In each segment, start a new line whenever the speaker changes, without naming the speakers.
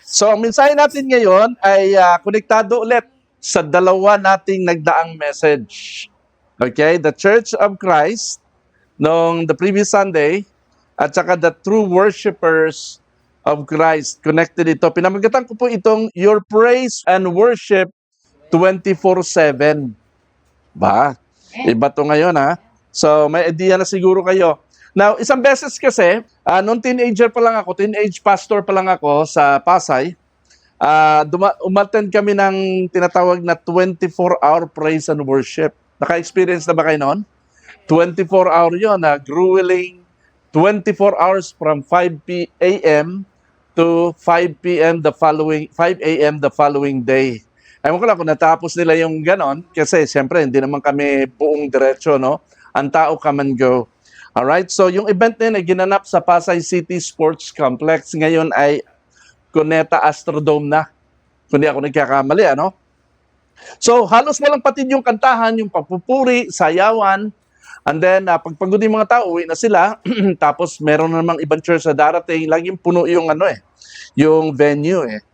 So, ang mensahe natin ngayon ay konektado ulit sa dalawa nating nagdaang message. Okay? The Church of Christ noong the previous Sunday at saka the true worshipers of Christ. Connected ito. Pinamagatan ko po itong Your Praise and Worship 24/7. Ba? Iba to ngayon ha. So, may idea na siguro kayo. Now, isang beses kasi, nung teenager pa lang ako, teenage pastor pa lang ako sa Pasay, umattend kami ng tinatawag na 24-hour praise and worship. Naka-experience na ba kayo noon? 24-hour yun, grueling, 24 hours from 5 a.m. to 5 p.m. the following day. Ewan ko lang kung natapos nila yung ganon, kasi siyempre hindi naman kami buong diretsyo, no? Ang tao come and go. Alright, so yung event na yun ay ginanap sa Pasay City Sports Complex. Ngayon ay Cuneta Astrodome na. Kung di ako nagkakamali, ano? So, halos walang patid yung kantahan, yung pagpupuri, sayawan, and then, pagpagod yung mga tao, uwi na sila. Tapos, meron na namang ibang church na darating. Laging puno yung, yung venue, eh.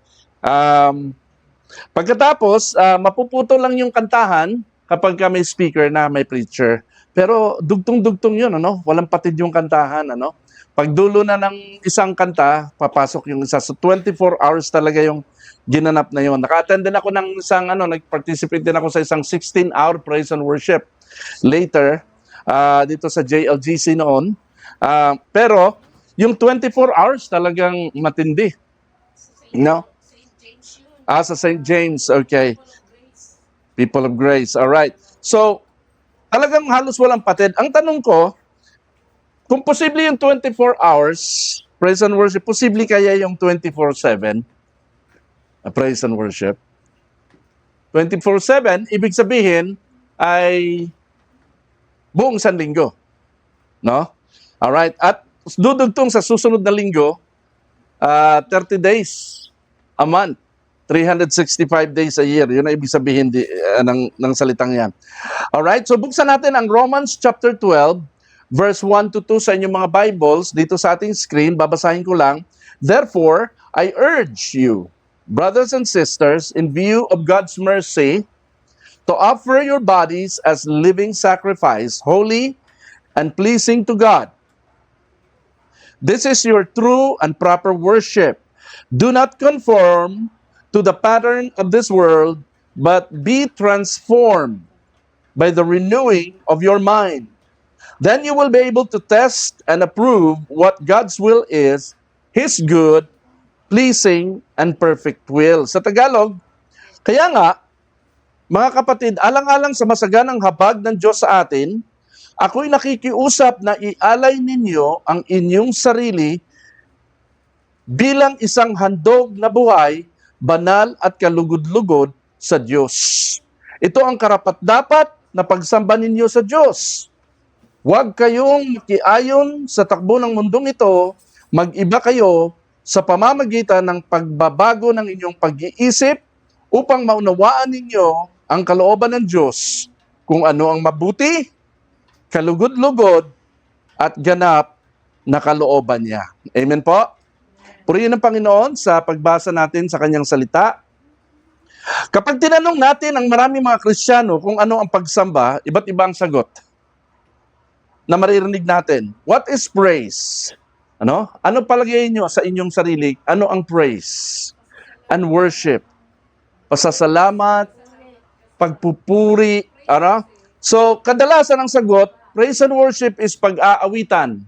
Pagkatapos, mapuputo lang yung kantahan kapag may speaker na may preacher. Pero dugtong-dugtong yun, ano? Walang patid yung kantahan, ano? Pag dulo na ng isang kanta, papasok yung isa. So 24 hours talaga yung ginanap na yun. Naka-attend din ako ng isang, nag-participate din ako sa isang 16-hour praise and worship later, dito sa JLGC noon. Pero yung 24 hours talagang matindi. No? Sa St. James, okay. People of Grace, all right. So, talagang halos walang patid. Ang tanong ko, kung posible yung 24 hours, praise and worship, posible kaya yung 24/7, praise and worship? 24/7, ibig sabihin, ay buong isang linggo. No? Alright, at dudugtong sa susunod na linggo, 30 days a month. 365 days a year. Yun ang ibig sabihin ng salitang yan. Alright, so buksan natin ang Romans chapter 12, verse 1 to 2 sa inyong mga Bibles. Dito sa ating screen, babasahin ko lang. Therefore, I urge you, brothers and sisters, in view of God's mercy, to offer your bodies as living sacrifice, holy and pleasing to God. This is your true and proper worship. Do not conform to the pattern of this world, but be transformed by the renewing of your mind. Then you will be able to test and approve what God's will is, His good, pleasing, and perfect will. Sa Tagalog, kaya nga, mga kapatid, alang-alang sa masaganang habag ng Diyos sa atin, ako'y nakikiusap na ialay ninyo ang inyong sarili bilang isang handog na buhay, banal at kalugod-lugod sa Diyos. Ito ang karapat-dapat na pagsamba ninyo sa Diyos. Huwag kayong makiayon sa takbo ng mundong ito, mag-iba kayo sa pamamagitan ng pagbabago ng inyong pag-iisip upang maunawaan ninyo ang kalooban ng Diyos, kung ano ang mabuti, kalugod-lugod, at ganap na kalooban niya. Amen po? Purihin ng Panginoon sa pagbasa natin sa kanyang salita. Kapag tinanong natin ang maraming mga Kristiyano kung ano ang pagsamba, iba't iba ang sagot na maririnig natin. What is praise? Ano palagay niyo sa inyong sarili? Ano ang praise and worship? Pasasalamat, pagpupuri, So, kadalasan ang sagot, praise and worship is pag-aawitan,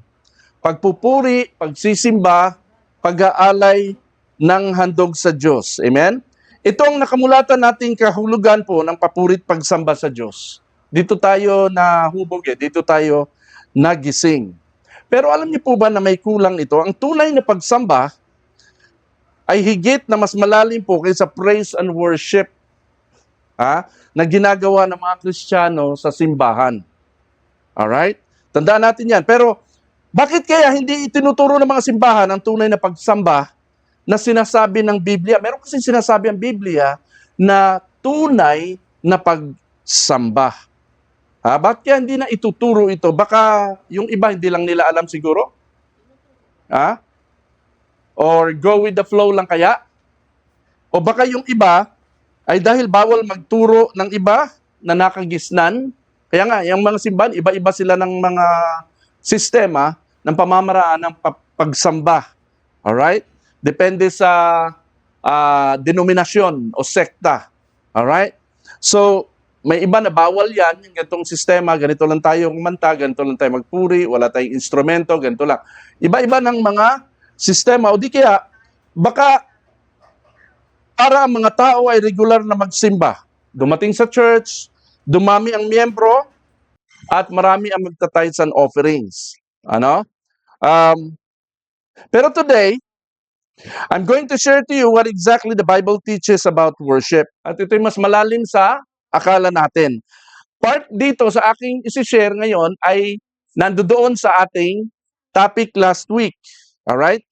pagpupuri, pagsisimba, pag-aalay ng handog sa Diyos. Amen? Ito ang nakamulatan nating kahulugan po ng papurit pagsamba sa Diyos. Dito tayo nahubog dito tayo nagising. Pero alam niyo po ba na may kulang ito? Ang tunay na pagsamba ay higit na mas malalim po kaysa praise and worship na ginagawa ng mga Kristiyano sa simbahan. Alright? Tandaan natin yan. Pero bakit kaya hindi itinuturo ng mga simbahan ang tunay na pagsamba na sinasabi ng Biblia? Meron kasi sinasabi ang Biblia na tunay na pagsamba. Bakit kaya hindi na ituturo ito? Baka yung iba hindi lang nila alam siguro? Or go with the flow lang kaya? O baka yung iba ay dahil bawal magturo ng iba na nakagisnan. Kaya nga, yung mga simbahan, iba-iba sila ng mga sistema ng pamamaraan ng pagsamba. Alright? Depende sa denominasyon o sekta. Alright? So, may iba na bawal yan, yung ganitong sistema, ganito lang tayo kumanta, ganito lang tayo magpuri, wala tayong instrumento, ganito lang. Iba-iba ng mga sistema, o di kaya, baka para ang mga tao ay regular na magsimba. Dumating sa church, dumami ang miyembro, at marami ang magta-tithes and offerings. Ano? Pero today, I'm going to share to you what exactly the Bible teaches about worship. At ito'y mas malalim sa akala natin. Part dito sa aking isi-share ngayon ay nandoon sa ating topic last week. Alright?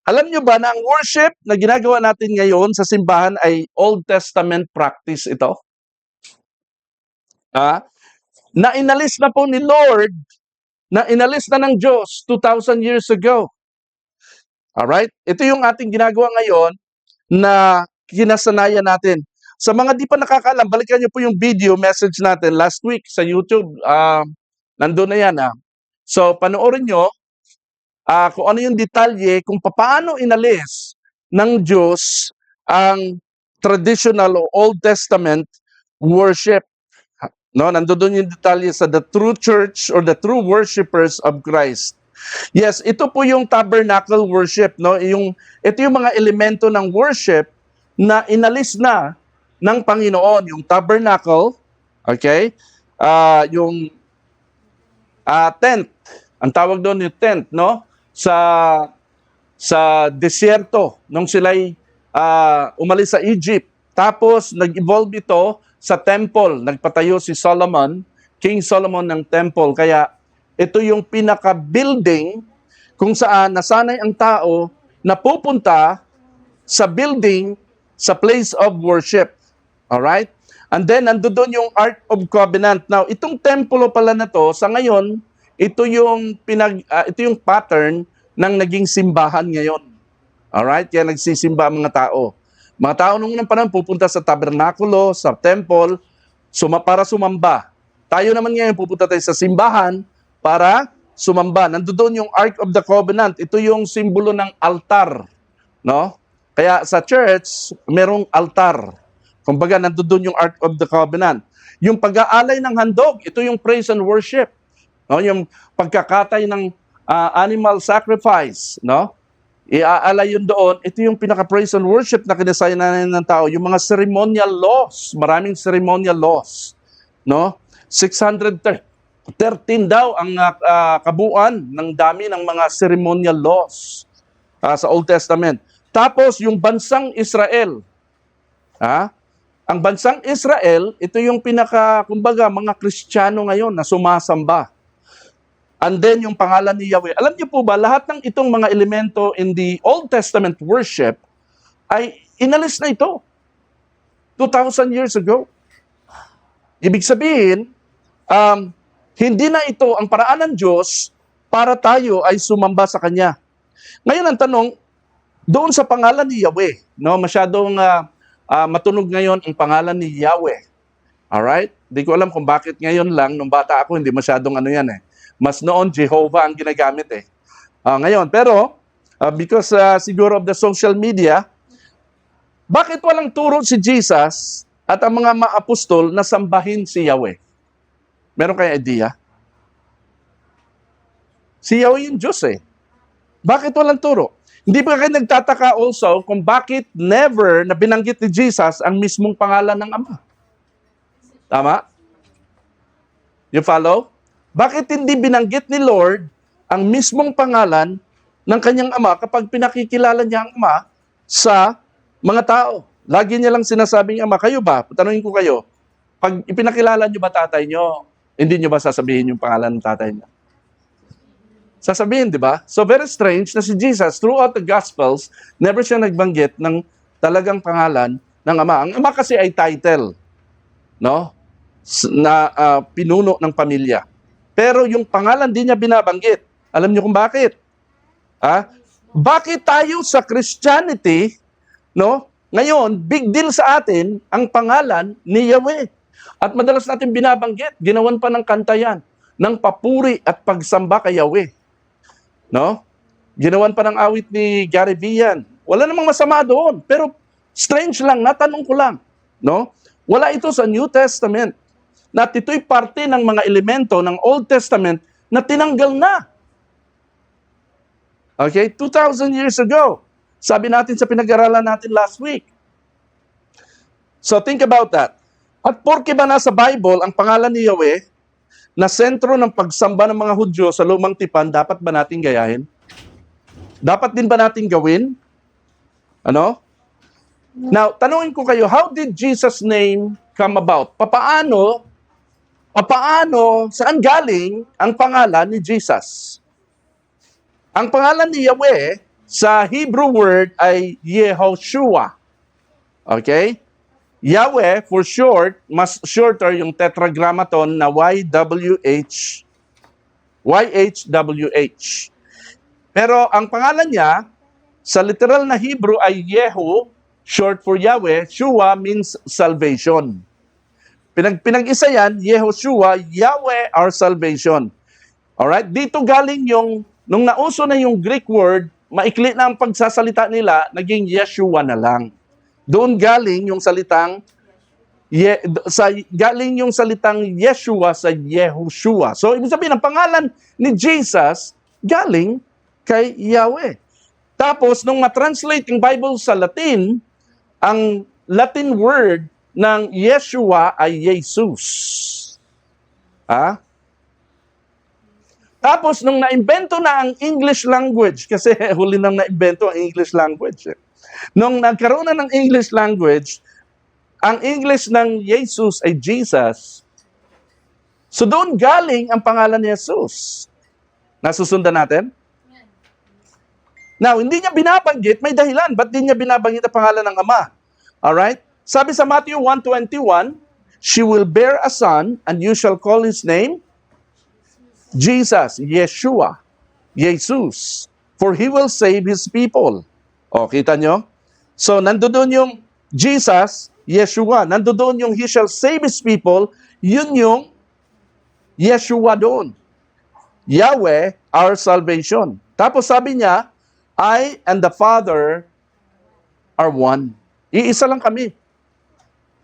Alam nyo ba na ang worship na ginagawa natin ngayon sa simbahan ay Old Testament practice ito? Na inalis na po ni Lord, na inalis na ng Diyos 2,000 years ago. Alright? Ito yung ating ginagawa ngayon na kinasanayan natin. Sa mga di pa nakakaalam, balikan niyo po yung video message natin last week sa YouTube. Nandun na yan. So, panoorin nyo kung ano yung detalye, kung paano inalis ng Diyos ang traditional o Old Testament worship. No, nandoon yung detalye sa the true church or the true worshipers of Christ. Yes, ito po yung tabernacle worship, no? Ito yung mga elemento ng worship na inalis na ng Panginoon, yung tabernacle, okay? Yung tent. Ang tawag doon yung tent, no? Sa desierto nung sila'y umalis sa Egypt. Tapos nag-evolve ito sa temple. Nagpatayo si Solomon, King Solomon ng temple. Kaya ito yung pinaka-building kung saan nasanay ang tao na pupunta sa building, sa place of worship. Alright? And then, nandoon yung Ark of Covenant. Now, itong templo pala na to, sa ngayon, ito yung pattern ng naging simbahan ngayon. Alright? Kaya nagsisimba ang mga tao. Mga tao nung unang panahon pupunta sa tabernakulo, sa temple, para sumamba. Tayo naman ngayon pupunta tayo sa simbahan para sumamba. Nandoon yung Ark of the Covenant. Ito yung simbolo ng altar. No? Kaya sa church, merong altar. Kumbaga, nandoon yung Ark of the Covenant. Yung pag-aalay ng handog, ito yung praise and worship. No? Yung pagkakatay ng animal sacrifice. No? Iaalay yun doon. Ito yung pinaka-praise and worship na kinasayanan ng tao. Yung mga ceremonial laws. Maraming ceremonial laws. No? 613 daw ang kabuuan ng dami ng mga ceremonial laws sa Old Testament. Tapos yung bansang Israel. Ang bansang Israel, ito yung kumbaga, mga Kristiyano ngayon na sumasamba. And then yung pangalan ni Yahweh. Alam niyo po ba, lahat ng itong mga elemento in the Old Testament worship ay inalis na ito 2,000 years ago. Ibig sabihin, hindi na ito ang paraan ng Diyos para tayo ay sumamba sa Kanya. Ngayon ang tanong, doon sa pangalan ni Yahweh, no, masyadong matunog ngayon ang pangalan ni Yahweh. Alright? Di ko alam kung bakit ngayon lang, nung bata ako, hindi masyadong yan eh. Mas noon, Jehovah ang ginagamit eh. Ngayon, pero, because siguro of the social media, bakit walang turo si Jesus at ang mga apostol na sambahin si Yahweh? Meron kayong idea? Si Yahweh yung Diyos eh. Bakit walang turo? Hindi ba kayo nagtataka also kung bakit never na binanggit ni Jesus ang mismong pangalan ng Ama? Tama? You follow? Bakit hindi binanggit ni Lord ang mismong pangalan ng kanyang Ama kapag pinakikilala niya ang Ama sa mga tao? Lagi niya lang sinasabing Ama. Kayo ba? Tanungin ko kayo. Pag ipinakilala niyo ba tatay niyo, hindi niyo ba sasabihin yung pangalan ng tatay niyo? Sasabihin, di ba? So very strange na si Jesus, throughout the Gospels, never siya nagbanggit ng talagang pangalan ng Ama. Ang Ama kasi ay title, no? Na pinuno ng pamilya. Pero yung pangalan di niya binabanggit. Alam niyo kung bakit? Bakit tayo sa Christianity, no? Ngayon, big deal sa atin ang pangalan ni Yahweh. At madalas natin binabanggit, ginawan pa ng kanta yan, ng papuri at pagsamba kay Yahweh. No? Ginawan pa ng awit ni Gary V yan. Wala namang masama doon. Pero strange lang, natanong ko lang. No? Wala ito sa New Testament. Na ito'y parte ng mga elemento ng Old Testament na tinanggal na. Okay? 2,000 years ago. Sabi natin sa pinag-aralan natin last week. So think about that. At porke ba nasa Bible ang pangalan ni Yahweh na sentro ng pagsamba ng mga Hudyo sa lumang tipan, dapat ba natin gayahin? Dapat din ba natin gawin? Ano? Now, tanungin ko kayo, how did Jesus' name come about? Papaano, saan galing ang pangalan ni Jesus? Ang pangalan ni Yahweh sa Hebrew word ay Yehoshua. Okay? Yahweh, for short, mas shorter yung tetragrammaton na YHWH. Pero ang pangalan niya, sa literal na Hebrew ay Yehu, short for Yahweh. Shua means salvation. Pinag-isa yan, Yehoshua, Yahweh our salvation. Alright? Dito galing yung, nung nauso na yung Greek word, maikli na ang pagsasalita nila, naging Yeshua na lang. Doon galing yung salitang Yeshua sa Yehoshua. So, ibig sabihin, ang pangalan ni Jesus galing kay Yahweh. Tapos, nung matranslate yung Bible sa Latin, ang Latin word ng Yeshua ay Jesus. Tapos, nung naimbento na ang English language, kasi huli nang naimbento ang English language. Nung nagkaroon na ng English language, ang English ng Jesus ay Jesus. So doon galing ang pangalan ni Jesus. Nasusundan natin? Now, hindi niya binabanggit, may dahilan. Ba't di niya binabanggit ang pangalan ng Ama? Alright? Sabi sa Matthew 1:21, she will bear a son, and you shall call his name Jesus, Yeshua, Jesus, for he will save his people. O, kita nyo? So, nandoon yung Jesus, Yeshua. Nandoon yung he shall save his people. Yun yung Yeshua doon. Yahweh, our salvation. Tapos sabi niya, I and the Father are one. Iisa lang kami.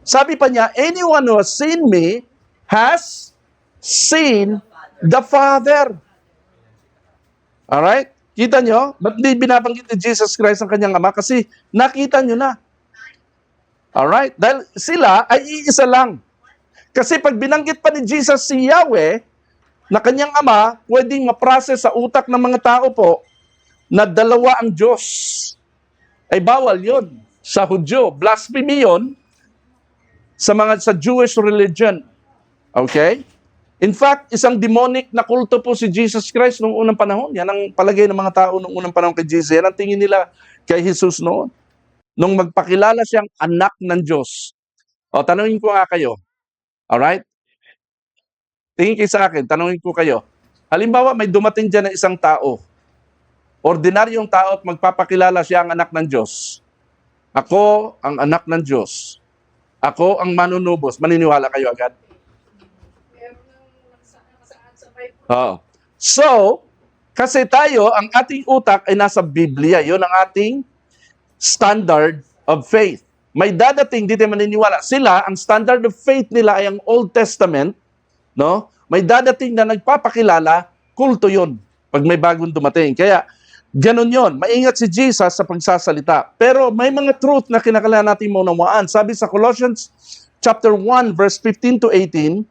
Sabi pa niya, anyone who has seen me has seen the Father. Alright? Kita nyo? Ba't di binabanggit ni Jesus Christ ang kanyang Ama? Kasi nakita nyo na. Alright? Dahil sila ay iisa lang. Kasi pag binanggit pa ni Jesus si Yahweh, na kanyang Ama, pwedeng ma-process sa utak ng mga tao po na dalawa ang Diyos. Ay bawal yun sa Hudyo. Blasphemy yun sa Jewish religion. Okay? In fact, isang demonic na kulto po si Jesus Christ noong unang panahon. Yan ang palagay ng mga tao noong unang panahon kay Jesus. Yan ang tingin nila kay Jesus noon. Nung magpakilala siyang anak ng Diyos. O, tanungin ko nga kayo. Alright? Tingin kayo sa akin, tanungin ko kayo. Halimbawa, may dumating dyan na isang tao. Ordinaryong tao at magpapakilala siya ang anak ng Diyos. Ako ang anak ng Diyos. Ako ang manunubos. Maniniwala kayo agad? Oh. So, kasi tayo, ang ating utak ay nasa Biblia. Yun ang ating standard of faith. May dadating, di tayo maniniwala. Sila, ang standard of faith nila ay ang Old Testament. No? May dadating na nagpapakilala, kulto yun. Pag may bagong dumating. Kaya, ganun yun. Maingat si Jesus sa pagsasalita. Pero may mga truth na kinakailangan natin maunawaan. Sabi sa Colossians chapter 1, verse 15 to 18,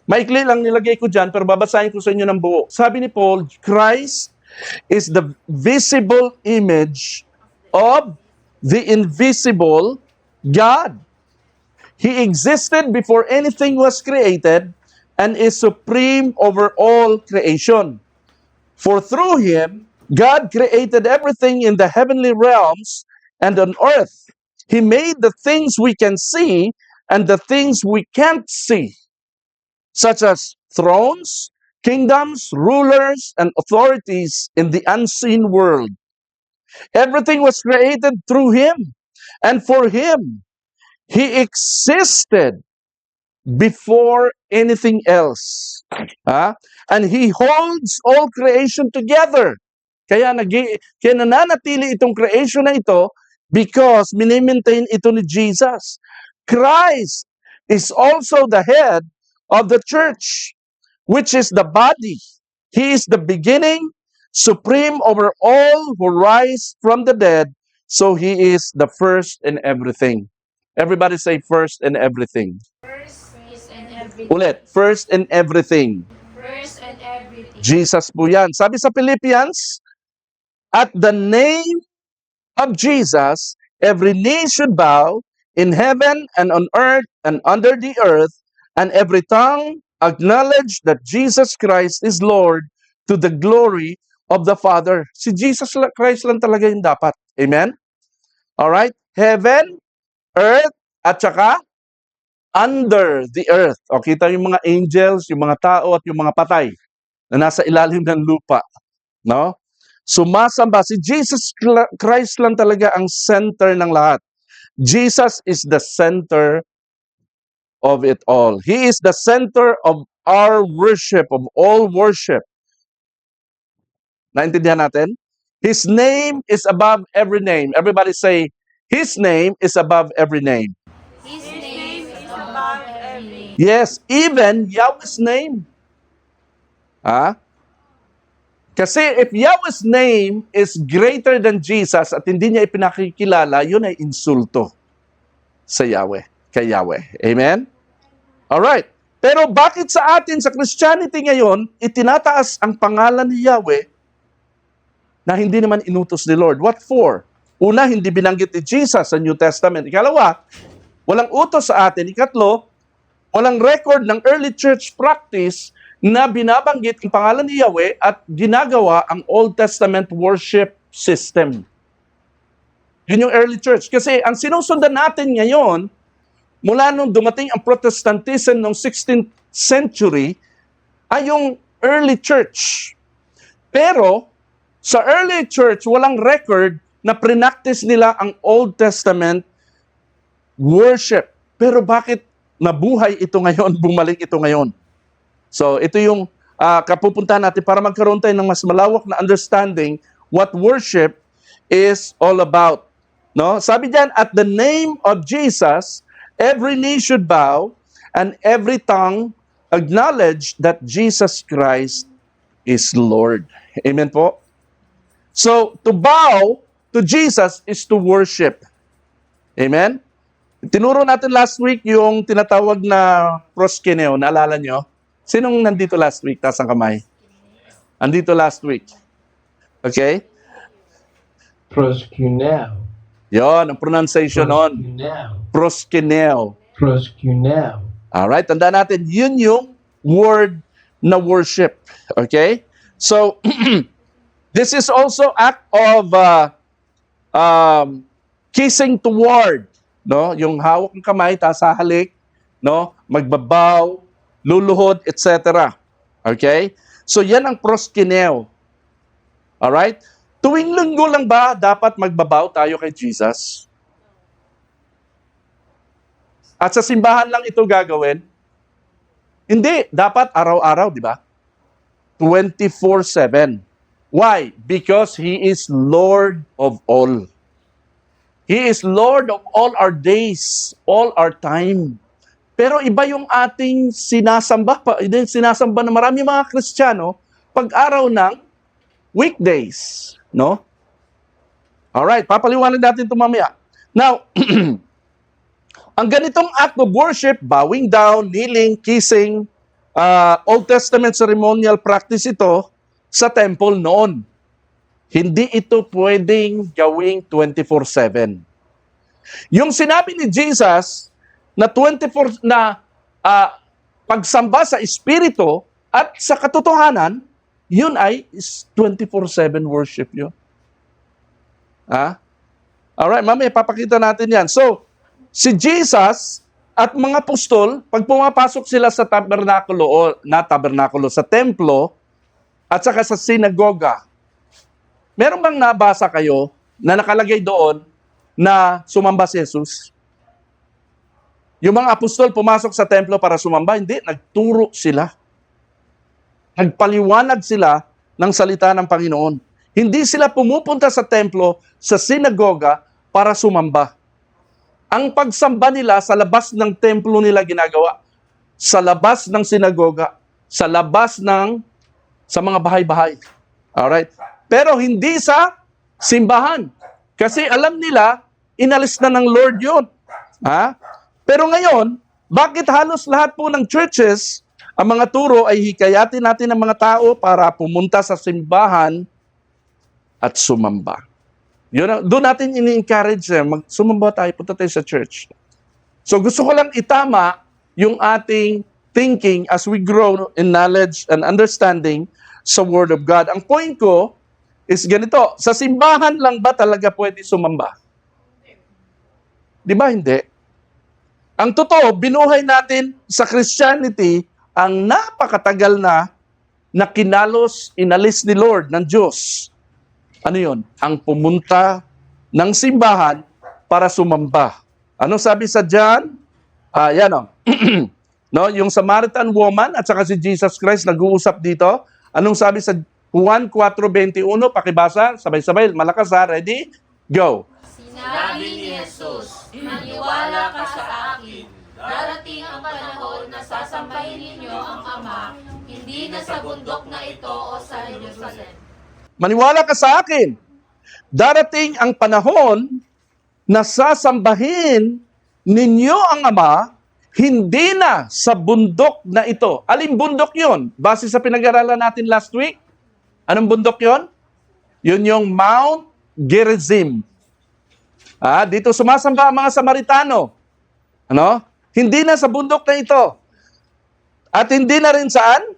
maikli lang nilagay ko dyan, pero babasahin ko sa inyo ng buo. Sabi ni Paul, Christ is the visible image of the invisible God. He existed before anything was created and is supreme over all creation. For through him, God created everything in the heavenly realms and on earth. He made the things we can see and the things we can't see, such as thrones, kingdoms, rulers, and authorities in the unseen world. Everything was created through him, And for him, he existed before anything else. And he holds all creation together. Kaya nananatili itong creation na ito because minimaintain ito ni Jesus. Christ is also the head of the church, which is the body. He is the beginning, supreme over all who rise from the dead, so he is the first in everything. Everybody say first in everything.
First is in everything.
Ulit, first in everything.
First and everything.
Jesus po yan. Sabi sa Philippians, at the name of Jesus, every knee should bow in heaven and on earth and under the earth, and every tongue acknowledge that Jesus Christ is Lord to the glory of the Father. Si Jesus Christ lang talaga yung dapat. Amen? Alright? Heaven, earth, at saka under the earth. O, kita yung mga angels, yung mga tao, at yung mga patay na nasa ilalim ng lupa. No? Sumasamba. Si Jesus Christ lang talaga ang center ng lahat. Jesus is the center of it all. He is the center of our worship, of all worship. Naintindihan natin? His name is above every name. Everybody say, His name is above every name.
His name is above every name.
Yes, even Yahweh's name. Kasi if Yahweh's name is greater than Jesus at hindi niya ipinakikilala, yun ay insulto sa Yahweh, kay Yahweh. Amen? Alright. Pero bakit sa atin, sa Christianity ngayon, itinataas ang pangalan ni Yahweh na hindi naman inutos ni Lord? What for? Una, hindi binanggit ni Jesus sa New Testament. Ikalawa, walang utos sa atin. Ikatlo, walang record ng early church practice na binabanggit ang pangalan ni Yahweh at ginagawa ang Old Testament worship system. Yun yung early church. Kasi ang sinusundan natin ngayon, mula nung dumating ang Protestantism noong 16th century, ay yung early church. Pero, sa early church, walang record na prinactice nila ang Old Testament worship. Pero bakit nabuhay ito ngayon, bumalik ito ngayon? So, ito yung kapupuntahan natin para magkaroon tayo ng mas malawak na understanding what worship is all about. No? Sabi diyan, at the name of Jesus, every knee should bow and every tongue acknowledge that Jesus Christ is Lord. Amen po? So, to bow to Jesus is to worship. Amen? Tinuro natin last week yung tinatawag na proskeneo. Naalala nyo? Sinong nandito last week? Taas ang kamay. Andito last week. Okay?
Proskuneo.
Yon, ang pronunciation nun. Proskeneo.
Proskuneo.
Alright, tandaan natin, yun yung word na worship. Okay? So, this is also act of kissing toward. No? Yung hawak ng kamay, taas halik, no? Magbabaw, luluhod, etc. Okay? So, yan ang proskeneo. Alright? Tuwing linggo lang ba dapat magbabaw tayo kay Jesus? At sa simbahan lang ito gagawin? Hindi. Dapat araw-araw, di ba? 24/7. Why? Because He is Lord of all. He is Lord of all our days, all our time. Pero iba yung ating sinasamba, sinasamba ng marami mga Kristiyano pag araw ng weekdays. No? Alright, papaliwanag natin ito mamaya. Now, ang ganitong act of worship, bowing down, kneeling, kissing, Old Testament ceremonial practice ito sa temple noon. Hindi ito pwedeng gawing 24/7. Yung sinabi ni Jesus na 24 na pagsamba sa espiritu at sa katotohanan, yun ay 24/7 worship yun. Alright, mamaya papakita natin yan. So, si Jesus at mga apostol, pag pumapasok sila sa tabernakulo sa templo at saka sa sinagoga, meron bang nabasa kayo na nakalagay doon na sumamba si Jesus? Yung mga apostol pumasok sa templo para sumamba, hindi, nagturo sila. Nagpaliwanag sila ng salita ng Panginoon. Hindi sila pumupunta sa templo, sa sinagoga, para sumamba. Ang pagsamba nila sa labas ng templo nila ginagawa. Sa labas ng sinagoga, sa labas sa mga bahay-bahay. Alright? Pero hindi sa simbahan. Kasi alam nila, inalis na ng Lord yun. Ha? Pero ngayon, bakit halos lahat po ng churches, ang mga turo ay hikayatin natin ang mga tao para pumunta sa simbahan at sumamba. Doon natin ini-encourage sumamba tayo, punta tayo sa church. So gusto ko lang itama yung ating thinking as we grow in knowledge and understanding sa Word of God. Ang point ko is ganito, sa simbahan lang ba talaga pwede sumamba? Di ba hindi? Ang totoo, binuhay natin sa Christianity ang napakatagal na inalis ni Lord, ng Diyos. Ano yun? Ang pumunta ng simbahan para sumamba. Anong sabi sa John? Yan o. No, yung Samaritan woman at saka si Jesus Christ nag-uusap dito. Anong sabi sa Juan 4:21? Pakibasa, sabay-sabay, malakas ha, ready? Go.
Sinabi ni Jesus, maniwala ka sa akin. Darating ang panahon na sasambahin ninyo ang Ama, hindi na sa bundok na ito o sa Jerusalem.
Maniwala ka sa akin. Darating ang panahon na sasambahin ninyo ang Ama, hindi na sa bundok na ito. Aling bundok yon? Base sa pinag-aralan natin last week, anong bundok yon? Yun yung Mount Gerizim. Dito sumasamba ang mga Samaritano. Ano? Hindi na sa bundok na ito. At hindi na rin saan?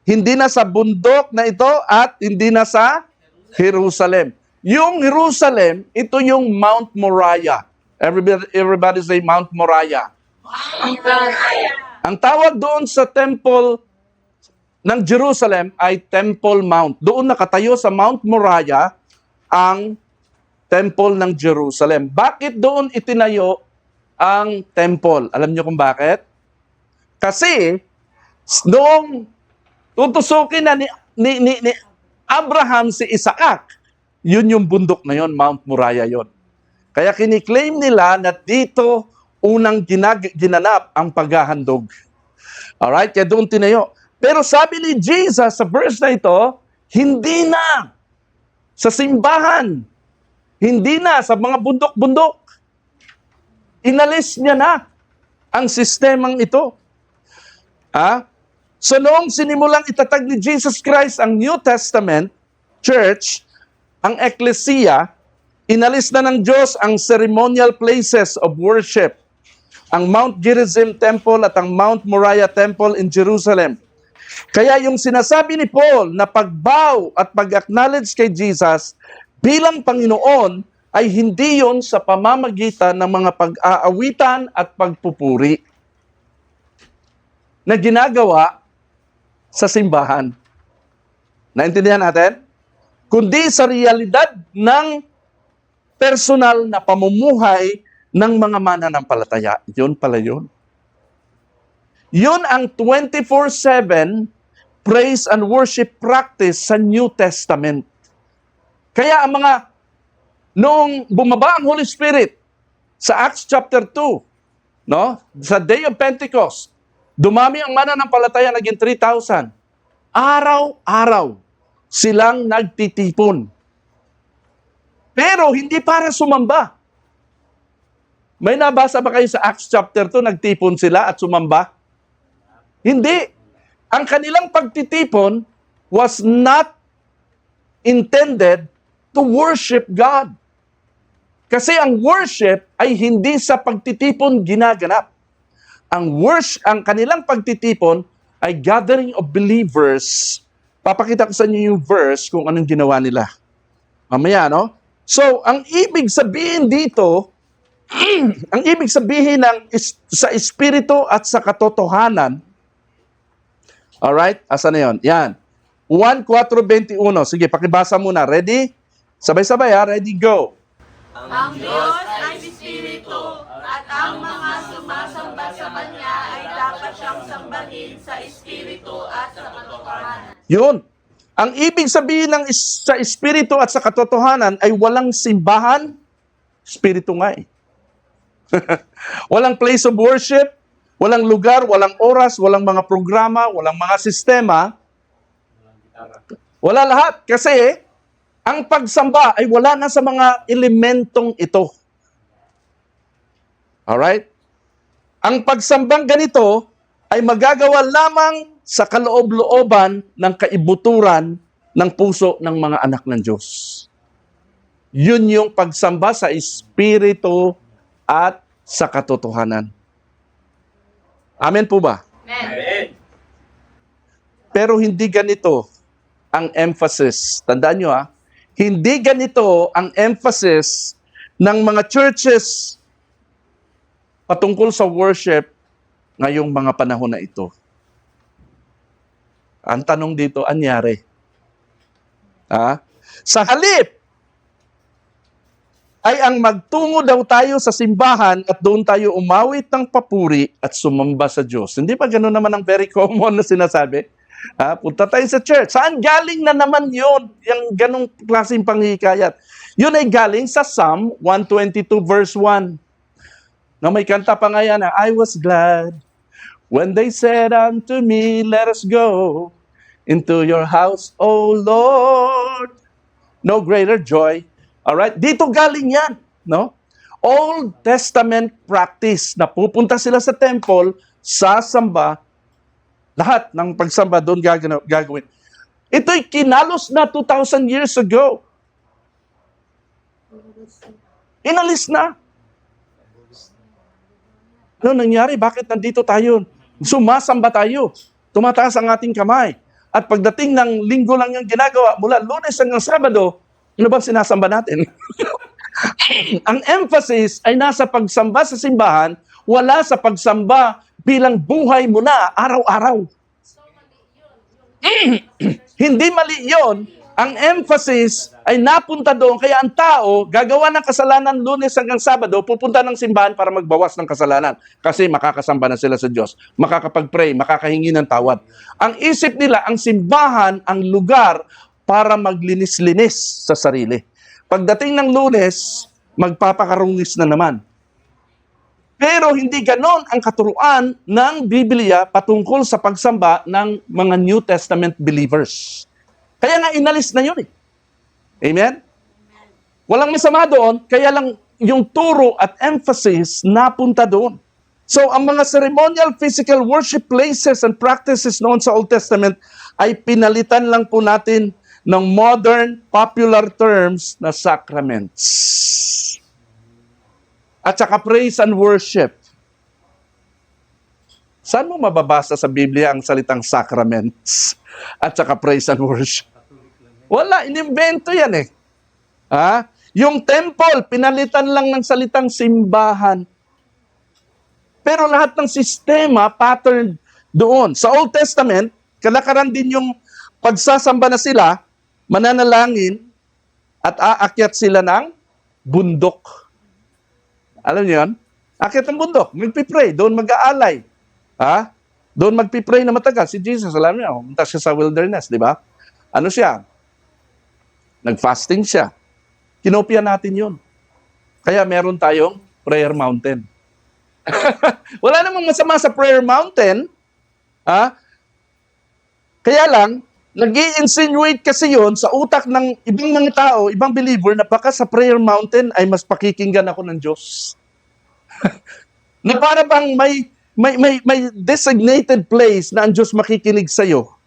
Hindi na sa bundok na ito at hindi na sa Jerusalem. Yung Jerusalem, ito yung Mount Moriah. Everybody say Mount Moriah. Ang tawag doon sa temple ng Jerusalem ay Temple Mount. Doon nakatayo sa Mount Moriah ang temple ng Jerusalem. Bakit doon itinayo ang temple? Alam niyo kung bakit? Kasi noong tutusukin na ni Abraham si Isaac, yun yung bundok na yun, Mount Moriah yun. Kaya kiniklaim nila na dito unang ginanap ang paghahandog. Alright? Kaya doon tinayo. Pero sabi ni Jesus sa verse na ito, hindi na sa simbahan, hindi na sa mga bundok-bundok. Inalis niya na ang sistemang ito. So noong sinimulang itatag ni Jesus Christ ang New Testament Church, ang Ecclesia, inalis na ng Diyos ang ceremonial places of worship, ang Mount Gerizim Temple at ang Mount Moriah Temple in Jerusalem. Kaya yung sinasabi ni Paul na pagbow at pag-acknowledge kay Jesus bilang Panginoon ay hindi yon sa pamamagitan ng mga pag-aawitan at pagpupuri na ginagawa sa simbahan. Naintindihan natin? Kundi sa realidad ng personal na pamumuhay ng mga mananampalataya. Yun pala yun. Yun ang 24/7 praise and worship practice sa New Testament. Kaya ang mga noong bumaba ang Holy Spirit sa Acts chapter 2, no? Sa Day of Pentecost, dumami ang mananampalataya, naging 3,000. Araw-araw silang nagtitipon. Pero hindi para sumamba. May nabasa ba kayo sa Acts chapter 2, nagtipon sila at sumamba? Hindi. Ang kanilang pagtitipon was not intended to worship God. Kasi ang worship ay hindi sa pagtitipon ginaganap. Ang kanilang pagtitipon ay gathering of believers. Papakita ko sa inyo yung verse kung anong ginawa nila. Mamaya, no? So, ang ibig sabihin dito, ang ibig sabihin sa espiritu at sa katotohanan, alright? Asan na yun? Yan. 1:4:21. Sige, pakibasa muna. Ready? Sabay-sabay ha. Ready, go.
Ang Diyos ay siyang sambahin sa espiritu at sa katotohanan.
Yun. Ang ibig sabihin ng sa espiritu at sa katotohanan ay walang simbahan, espiritu nga eh. Walang place of worship, walang lugar, walang oras, walang mga programa, walang mga sistema. Wala lahat. Kasi ang pagsamba ay wala na sa mga elementong ito. Alright? Ang pagsambang ganito ay magagawa lamang sa kaloob-looban ng kaibuturan ng puso ng mga anak ng Diyos. Yun yung pagsamba sa espiritu at sa katotohanan. Amen po ba?
Amen.
Pero hindi ganito ang emphasis. Tandaan nyo hindi ganito ang emphasis ng mga churches patungkol sa worship ngayong mga panahon na ito. Ang tanong dito, anyari? Sa halip, ay ang magtungo daw tayo sa simbahan at doon tayo umawit ng papuri at sumamba sa Diyos. Hindi ba gano'n naman ang very common na sinasabi? Punta tayo sa church. Saan galing na naman yun? Yung ganong klaseng panghikayat. Yun ay galing sa Psalm 122 verse 1. Na may kanta pa nga yan, I was glad when they said unto me, let us go into your house, O Lord. No greater joy. Alright? Dito galing yan. No? Old Testament practice na pupunta sila sa temple, sasamba, lahat ng pagsamba doon gagawin. Ito'y kinalos na 2,000 years ago. Inalis na. Ano nangyari? Bakit nandito tayo? Sumasamba tayo. Tumataas ang ating kamay. At pagdating ng linggo lang yung ginagawa, mula Lunes hanggang Sabado, ano bang sinasamba natin? Ang emphasis ay nasa pagsamba sa simbahan, wala sa pagsamba bilang buhay mo na araw-araw. Hindi mali yun. Ang emphasis ay napunta doon, kaya ang tao, gagawa ng kasalanan Lunes hanggang Sabado, pupunta ng simbahan para magbawas ng kasalanan. Kasi makakasamba na sila sa Diyos. Makakapag-pray, makakahingi ng tawad. Ang isip nila, ang simbahan, ang lugar para maglinis-linis sa sarili. Pagdating ng Lunes, magpapakarungis na naman. Pero hindi ganon ang katuruan ng Biblia patungkol sa pagsamba ng mga New Testament believers. Kaya nga inalis na yun eh. Amen? Walang masama doon, kaya lang yung turo at emphasis napunta doon. So ang mga ceremonial physical worship places and practices noon sa Old Testament ay pinalitan lang po natin ng modern popular terms na sacraments. At saka praise and worship. Saan mo mababasa sa Biblia ang salitang sacraments at saka praise and worship? Wala, inimbento yan eh. Yung temple, pinalitan lang ng salitang simbahan. Pero lahat ng sistema, pattern doon. Sa Old Testament, kalakaran din yung pagsasamba na sila, mananalangin, at aakyat sila ng bundok. Alam niyo yun? Akyat ng bundok, magpipray, doon mag-aalay. Doon magpipray na matagal. Si Jesus, alam niyo, pumunta siya sa wilderness, di ba? Ano siya? Nag-fasting siya. Kinopya natin yun. Kaya meron tayong prayer mountain. Wala namang masama sa prayer mountain. Kaya lang, nag-i-insinuate kasi yun sa utak ng ibang mga tao, ibang believer, na baka sa prayer mountain ay mas pakikinggan ako ng Diyos. Na para bang may designated place na ang Diyos makikinig sa'yo.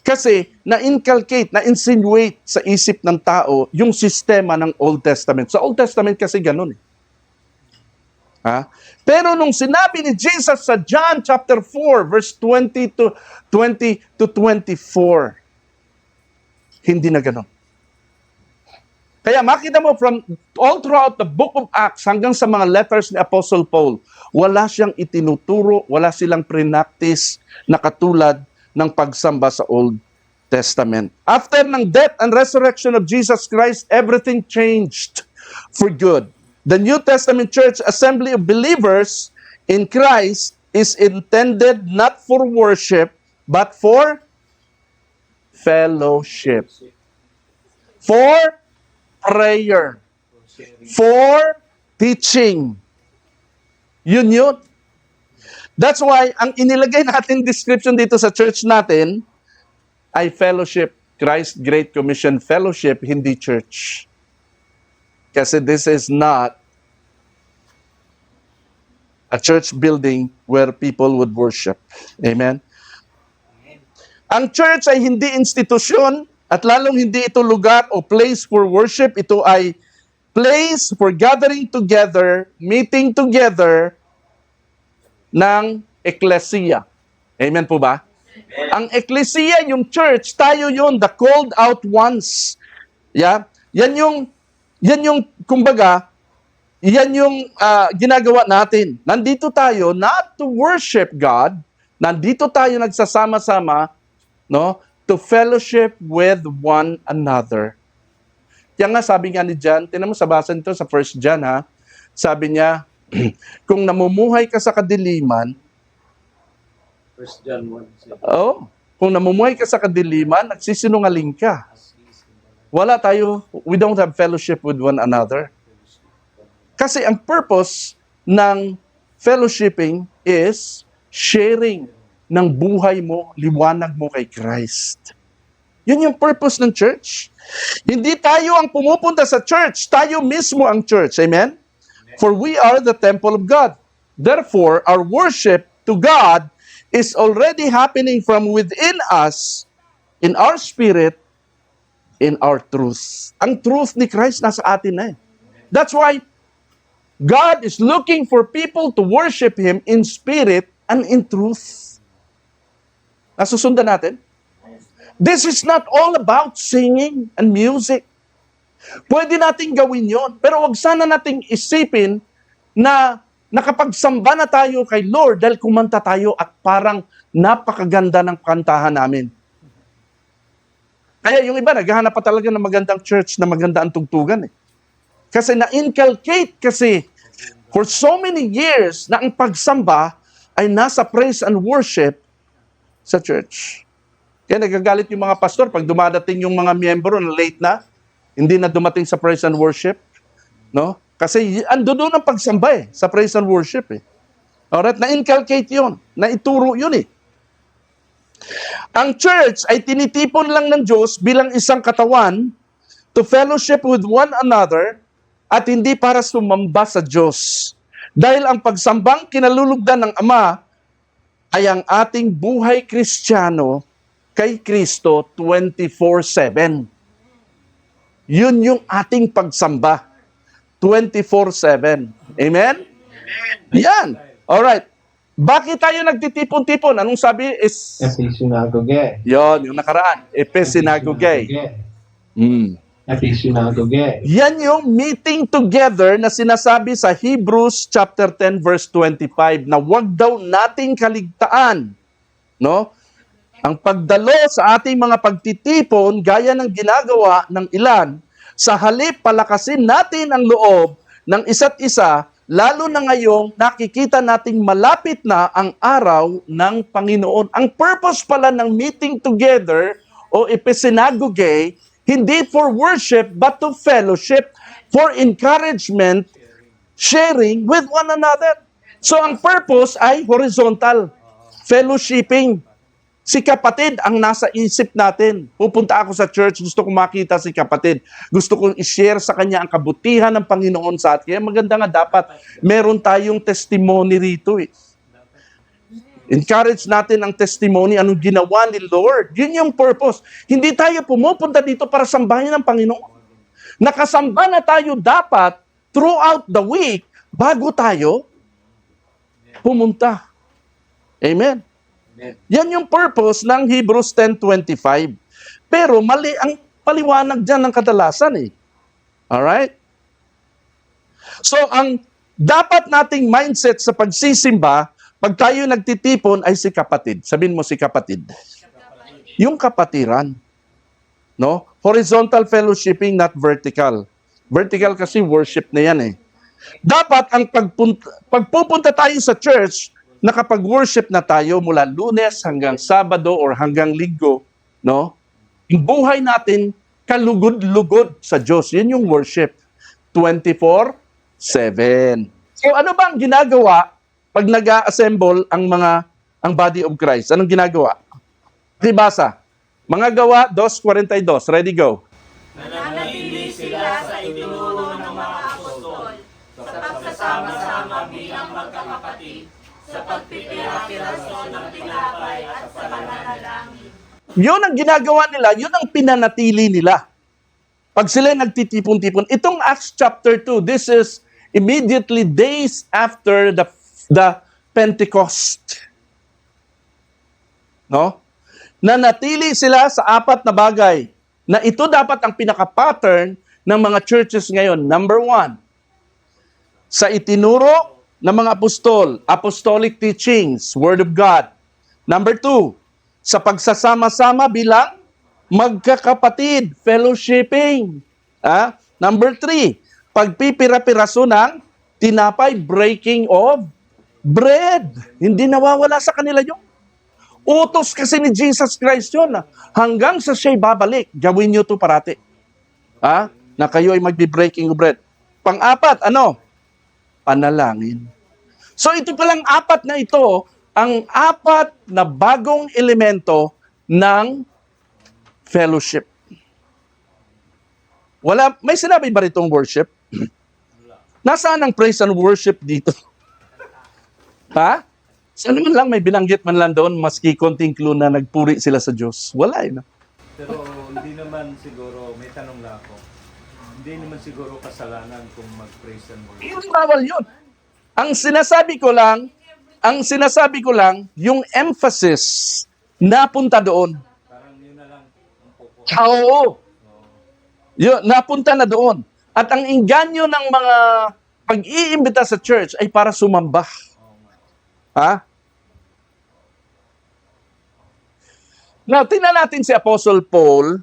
Kasi na-inculcate, na-insinuate sa isip ng tao yung sistema ng Old Testament. Sa Old Testament kasi ganun eh. Pero nung sinabi ni Jesus sa John chapter 4, verse 20 to 24, hindi na ganun. Kaya makita mo from all throughout the book of Acts hanggang sa mga letters ni Apostle Paul, wala siyang itinuturo, wala silang pre-practice na katulad ng pagsamba sa Old Testament. After ng death and resurrection of Jesus Christ, everything changed for good. The New Testament Church assembly of believers in Christ is intended not for worship, but for fellowship, for prayer, for teaching. Yun. That's why, ang inilagay natin description dito sa church natin ay fellowship, Christ Great Commission Fellowship, hindi church. Kasi this is not a church building where people would worship. Amen? Ang church ay hindi institusyon at lalong hindi ito lugar o place for worship. Ito ay place for gathering together, meeting together ng eklesiya. Amen po ba? Ang eklesiya, yung church, tayo yun, the called out ones. Yeah? Yan yung kumbaga, yan yung ginagawa natin. Nandito tayo not to worship God, nandito tayo nagsasama-sama, no, to fellowship with one another. Kaya nga sabi nga ni John, tinan mo sa basa nito sa 1 John ha, sabi niya, kung namumuhay ka sa kadiliman,
1 John 1.
kung namumuhay ka sa kadiliman, nagsisinungaling ka. Wala tayo, we don't have fellowship with one another. Kasi ang purpose ng fellowshipping is sharing ng buhay mo, liwanag mo kay Christ. Yun yung purpose ng church. Hindi tayo ang pumupunta sa church, tayo mismo ang church. Amen? For we are the temple of God. Therefore, our worship to God is already happening from within us, in our spirit, in our truth. Ang truth ni Christ nasa atin na eh. That's why God is looking for people to worship Him in spirit and in truth. Nasusundan natin? This is not all about singing and music. Pwede nating gawin yon, pero wag sana nating isipin na nakapagsamba na tayo kay Lord dahil kumanta tayo at parang napakaganda ng kantahan namin. Kaya yung iba, naghahanap pa talaga ng magandang church na maganda ang tugtugan eh. Kasi na-inculcate kasi for so many years na ang pagsamba ay nasa praise and worship sa church. Kaya nagagalit yung mga pastor pag dumadating yung mga miyembro na late na, hindi na dumating sa praise and worship. No? Kasi ando doon ang pagsamba eh, sa praise and worship eh. Alright, na-inculcate yun, naituro yun eh. Ang church ay tinitipon lang ng Diyos bilang isang katawan to fellowship with one another at hindi para sumamba sa Diyos. Dahil ang pagsambang kinalulugdan ng Ama ay ang ating buhay Kristiyano kay Kristo 24/7. Yun yung ating pagsamba. 24/7. Amen? Yan. Alright. Bakit tayo nagtitipon-tipon? Anong sabi is...
Episinagoge.
Yon, yung nakaraan. Episinagoge.
Episinagoge.
Yan yung meeting together na sinasabi sa Hebrews chapter 10 verse 25 na wag daw nating kaligtaan. No? Ang pagdalo sa ating mga pagtitipon gaya ng ginagawa ng ilan, sa halip palakasin natin ang loob ng isa't isa, lalo na ngayong nakikita nating malapit na ang araw ng Panginoon. Ang purpose pala ng meeting together o episinagoge, hindi for worship but to fellowship, for encouragement, sharing with one another. So ang purpose ay horizontal, fellowshipping. Si kapatid ang nasa isip natin. Pupunta ako sa church, gusto kong makita si kapatid. Gusto kong i-share sa kanya ang kabutihan ng Panginoon sa atin. Kaya maganda nga dapat meron tayong testimony rito eh. Encourage natin ang testimony, anong ginawa ni Lord. Yun yung purpose. Hindi tayo pumupunta dito para sambahin ng Panginoon. Nakasamba na tayo dapat throughout the week bago tayo pumunta. Amen. Yan yung purpose ng Hebrews 10:25. Pero mali ang paliwanag dyan ng kadalasan eh. Alright? So, ang dapat nating mindset sa pagsisimba, pag tayo nagtitipon, ay si kapatid. Sabihin mo si kapatid. Yung kapatiran. No? Horizontal fellowshipping, not vertical. Vertical kasi worship na yan eh. Dapat ang pagpupunta tayo sa church, nakapag-worship na tayo mula Lunes hanggang Sabado or hanggang Linggo, no? Yung buhay natin kalugod-lugod sa Diyos. Yun yung worship. 24/7. So ano ba ang ginagawa pag nag-assemble ang body of Christ? Anong ginagawa? Pakibasa. Mga Gawa 2:42. Ready, go.
Nananatili sila sa itinuro ng mga apostol, sa pagsasama-sama bilang magkakapatid, sa pagpipira-piraso ng tinapay at sa pananalangin.
Yun ang ginagawa nila, yun ang pinanatili nila. Pag sila nagtitipon-tipon, itong Acts chapter 2, this is immediately days after the Pentecost. No? Nanatili sila sa apat na bagay na ito dapat ang pinaka-pattern ng mga churches ngayon. Number 1, sa itinuro ng mga apostol, apostolic teachings, Word of God. Number 2, sa pagsasama-sama bilang magkakapatid, fellowshipping. Number 3, pagpipira-piraso ng tinapay, breaking of bread. Hindi nawawala sa kanila yun. Utos kasi ni Jesus Christ yun. Hanggang sa siya'y babalik, gawin nyo ito parati. Na kayo ay magbi-breaking of bread. Pang-apat, panalangin. So ito palang apat na ito, ang apat na bagong elemento ng fellowship. May sinabi ba ritong worship? Nasaan ang praise and worship dito? Saan man lang may binanggit man lang doon, maski konting clue na nagpuri sila sa Diyos? Wala eh.
Pero hindi naman siguro, may tanong lang ako, hindi naman siguro kasalanan kung mag-praise and worship.
Hindi bawal yun. Ang sinasabi ko lang, yung emphasis napunta doon.
Parang yun na lang ang focus.
Oo. Yun, napunta na doon. At ang inganyo ng mga pag-iimbita sa church ay para sumamba. Now, tingnan natin si Apostle Paul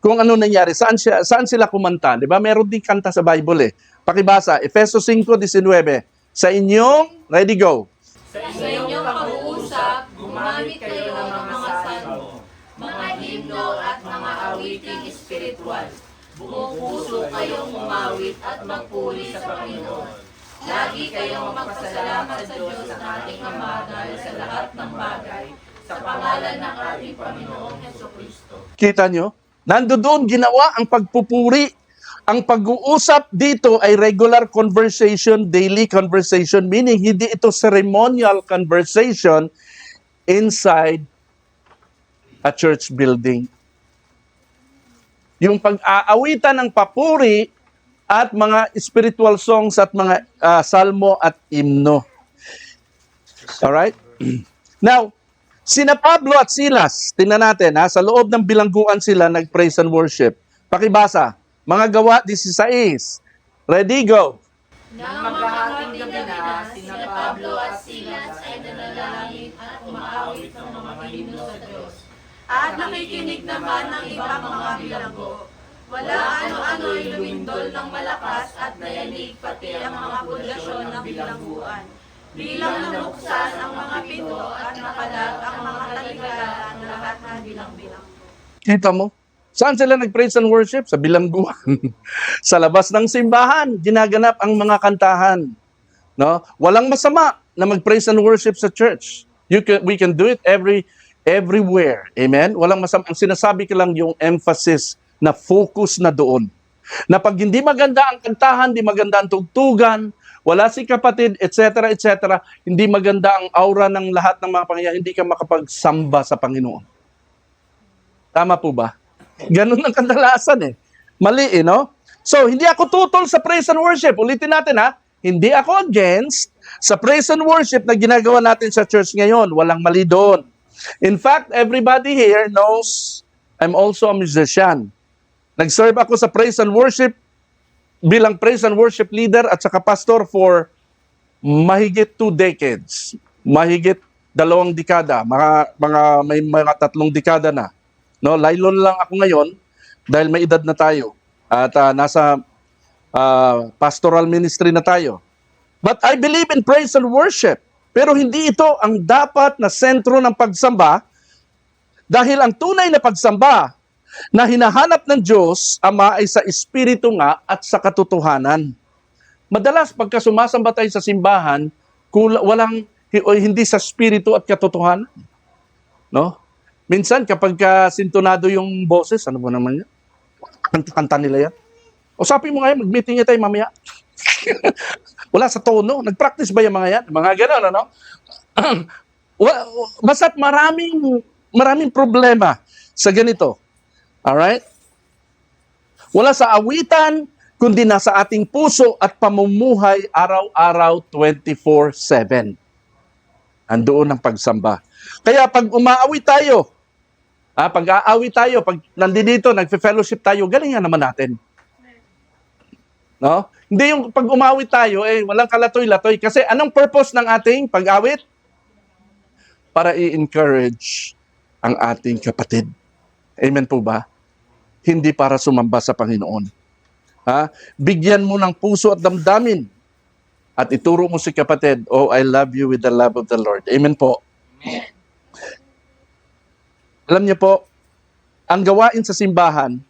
kung ano nangyari. Saan sila kumanta? Di ba? Meron din kanta sa Bible eh. Pakibasa, Efesos 5:19. Sa inyong, ready, go.
Sa inyong pag-uusap, gumamit kayo ng mga salmo, mga himno at mga awiting espiritual. Buong puso kayong umawit at magpuri sa Panginoon. Lagi kayong magpasalamat sa Diyos na ating Ama dahil sa lahat ng bagay, sa pangalan ng ating Panginoong Jesucristo.
Kita nyo? Nandoon ginawa ang pagpupuri. Ang pag-uusap dito ay regular conversation, daily conversation, meaning hindi ito ceremonial conversation inside a church building. Yung pag-aawitan ng papuri at mga spiritual songs at mga salmo at himno. Alright? Now, sina Pablo at Silas, tingnan natin, sa loob ng bilangguan sila nag-praise and worship. Pakibasa, mga Gawa 16. Ready, go.
Nang maghahating gabi na, sina Pablo at Silas ay nanalangin at umaawit ng mga himno sa Diyos. At nakikinig naman ng ibang mga bilanggo. Wala ano-ano'y lumindol ng malakas at nayanig pati ang mga pundasyon ng bilangguan. Bilang nabuksan ang mga pinto at nakalag ang mga talikala ng lahat ng bilang-bilang.
Kita mo? Saan sila nag-praise and worship? Sa bilangguan. Sa labas ng simbahan, ginaganap ang mga kantahan. No? Walang masama na mag-praise and worship sa church. We can do it everywhere. Amen? Walang masama. Ang sinasabi ko lang yung emphasis na focus na doon. Na pag hindi maganda ang kantahan, hindi maganda ang tugtugan, wala si kapatid, etc., etc., hindi maganda ang aura ng lahat ng mga pangyayari, hindi ka makapagsamba sa Panginoon. Tama po ba? Ganun ang kadalasan eh. Mali no? So, hindi ako tutol sa praise and worship. Ulitin natin hindi ako against sa praise and worship na ginagawa natin sa church ngayon. Walang mali doon. In fact, everybody here knows I'm also a musician. Nag-serve ako sa praise and worship bilang praise and worship leader at saka pastor for mahigit 2 decades. Mahigit 2 dekada. May mga 3 dekada na. No, laylon lang ako ngayon dahil may edad na tayo at nasa pastoral ministry na tayo. But I believe in praise and worship. Pero hindi ito ang dapat na sentro ng pagsamba dahil ang tunay na pagsamba na hinahanap ng Diyos Ama ay sa Espiritu nga at sa katotohanan. Madalas pagka sumasamba tayo sa simbahan, hindi sa Espiritu at katotohanan. No? Minsan kapag sintonado yung boses, ano ba naman yan? Kanta nila yan. Usapin mo nga yan, mag-meeting tayo mamaya. Wala sa tono. Nag-practice ba yung mga yan? Mga gano'n, ano? Basta't maraming problema sa ganito. Alright? Wala sa awitan, kundi nasa ating puso at pamumuhay araw-araw 24/7. Andoon ang pagsamba. Kaya pag umaawit tayo, pag aawit tayo, pag nandito, nagfe-fellowship tayo, galingan naman natin. No? Hindi yung pag umawit tayo, walang kalatoy-latoy. Kasi anong purpose ng ating pag-awit? Para i-encourage ang ating kapatid. Amen po ba? Hindi para sumamba sa Panginoon. Bigyan mo ng puso at damdamin. At ituro mo si kapatid, oh, I love you with the love of the Lord. Amen po.
Amen.
Alam niyo po, ang gawain sa simbahan,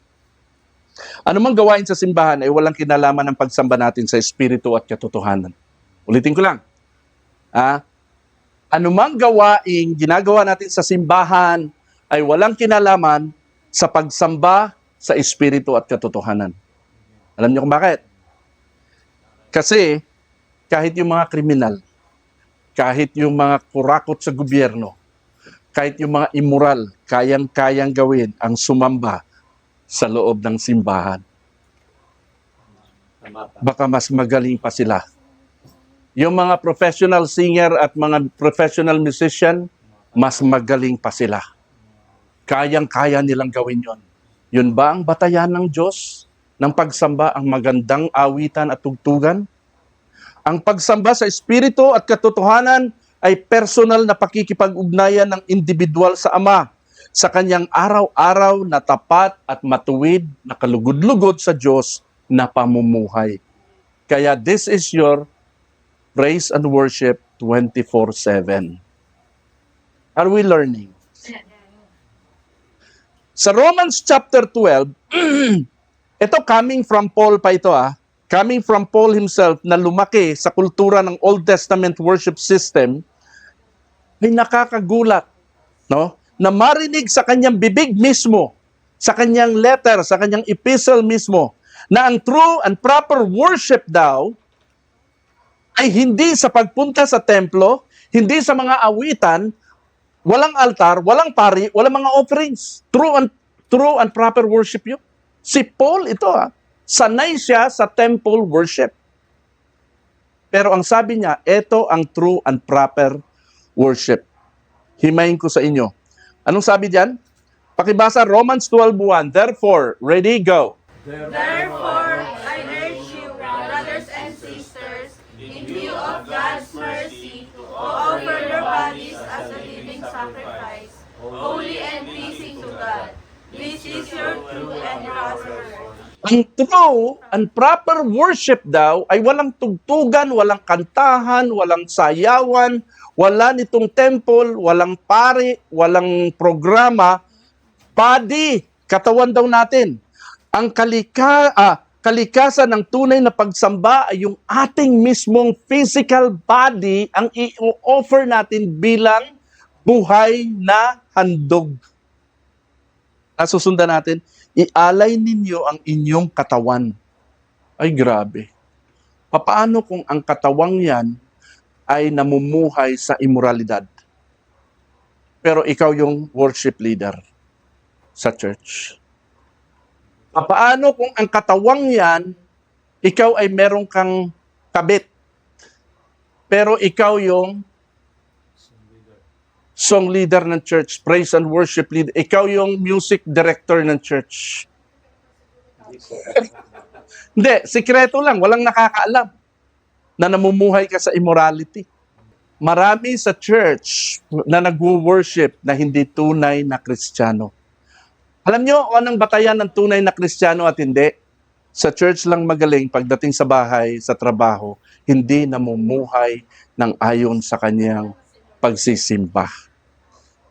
anumang gawain sa simbahan ay walang kinalaman ng pagsamba natin sa Espiritu at katotohanan. Ulitin ko lang. Anumang gawain ginagawa natin sa simbahan ay walang kinalaman sa pagsamba sa Espiritu at katotohanan. Alam niyo kung bakit? Kasi kahit yung mga kriminal, kahit yung mga kurakot sa gobyerno, kahit yung mga immoral, kayang-kayang gawin ang sumamba sa loob ng simbahan. Baka mas magaling pa sila. Yung mga professional singer at mga professional musician, mas magaling pa sila. Kayang-kaya nilang gawin yon. Yun ba ang batayan ng Diyos ng pagsamba, ang magandang awitan at tugtugan? Ang pagsamba sa Espiritu at katotohanan ay personal na pakikipag-ugnayan ng individual sa Ama sa kanyang araw-araw na tapat at matuwid na kalugod-lugod sa Diyos na pamumuhay. Kaya this is your praise and worship 24/7. Are we learning? Sa Romans chapter 12, ito coming from Paul pa ito coming from Paul himself na lumaki sa kultura ng Old Testament worship system, ay nakakagulat, no? Na marinig sa kanyang bibig mismo, sa kanyang letter, sa kanyang epistle mismo, na ang true and proper worship daw ay hindi sa pagpunta sa templo, hindi sa mga awitan, walang altar, walang pari, walang mga offerings. True and proper worship yun. Si Paul ito sanay siya sa temple worship. Pero ang sabi niya, ito ang true and proper worship. Himayin ko sa inyo. Anong sabi diyan? Pakibasa Romans 12:1. Therefore, ready, go.
Therefore, I urge you, brothers and sisters, in view of God's mercy, to offer your bodies as a living sacrifice, holy and pleasing to God. This is your true and proper worship.
Ang true and proper worship daw ay walang tugtugan, walang kantahan, walang sayawan, wala nitong temple, walang pari, walang programa. Body, katawan daw natin. Ang kalikasan ng tunay na pagsamba ay yung ating mismong physical body ang i-offer natin bilang buhay na handog. Susundan natin, ialay ninyo ang inyong katawan. Ay grabe. Paano kung ang katawang yan ay namumuhay sa immoralidad? Pero ikaw yung worship leader sa church. Paano kung ang katawang yan, ikaw ay meron kang kabit, pero ikaw yung song leader ng church, praise and worship leader. Ikaw yung music director ng church. Hindi, sikreto lang. Walang nakakaalam na namumuhay ka sa immorality. Marami sa church na nag-worship na hindi tunay na Kristiyano. Alam nyo kung anong batayan ng tunay na Kristiyano at hindi? Sa church lang magaling, pagdating sa bahay, sa trabaho, hindi namumuhay ng ayon sa kanyang pagsisimba.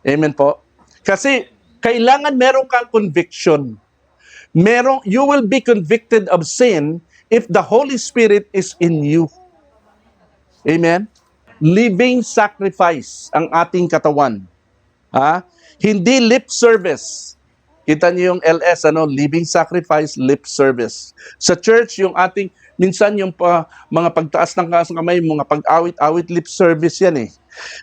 Amen po? Kasi kailangan meron kang conviction. You will be convicted of sin if the Holy Spirit is in you. Amen? Living sacrifice ang ating katawan. Ha? Hindi lip service. Kita niyo yung LS, living sacrifice, lip service. Sa church, yung ating, minsan yung mga pagtaas ng kamay, mga pag-awit-awit, lip service yan eh.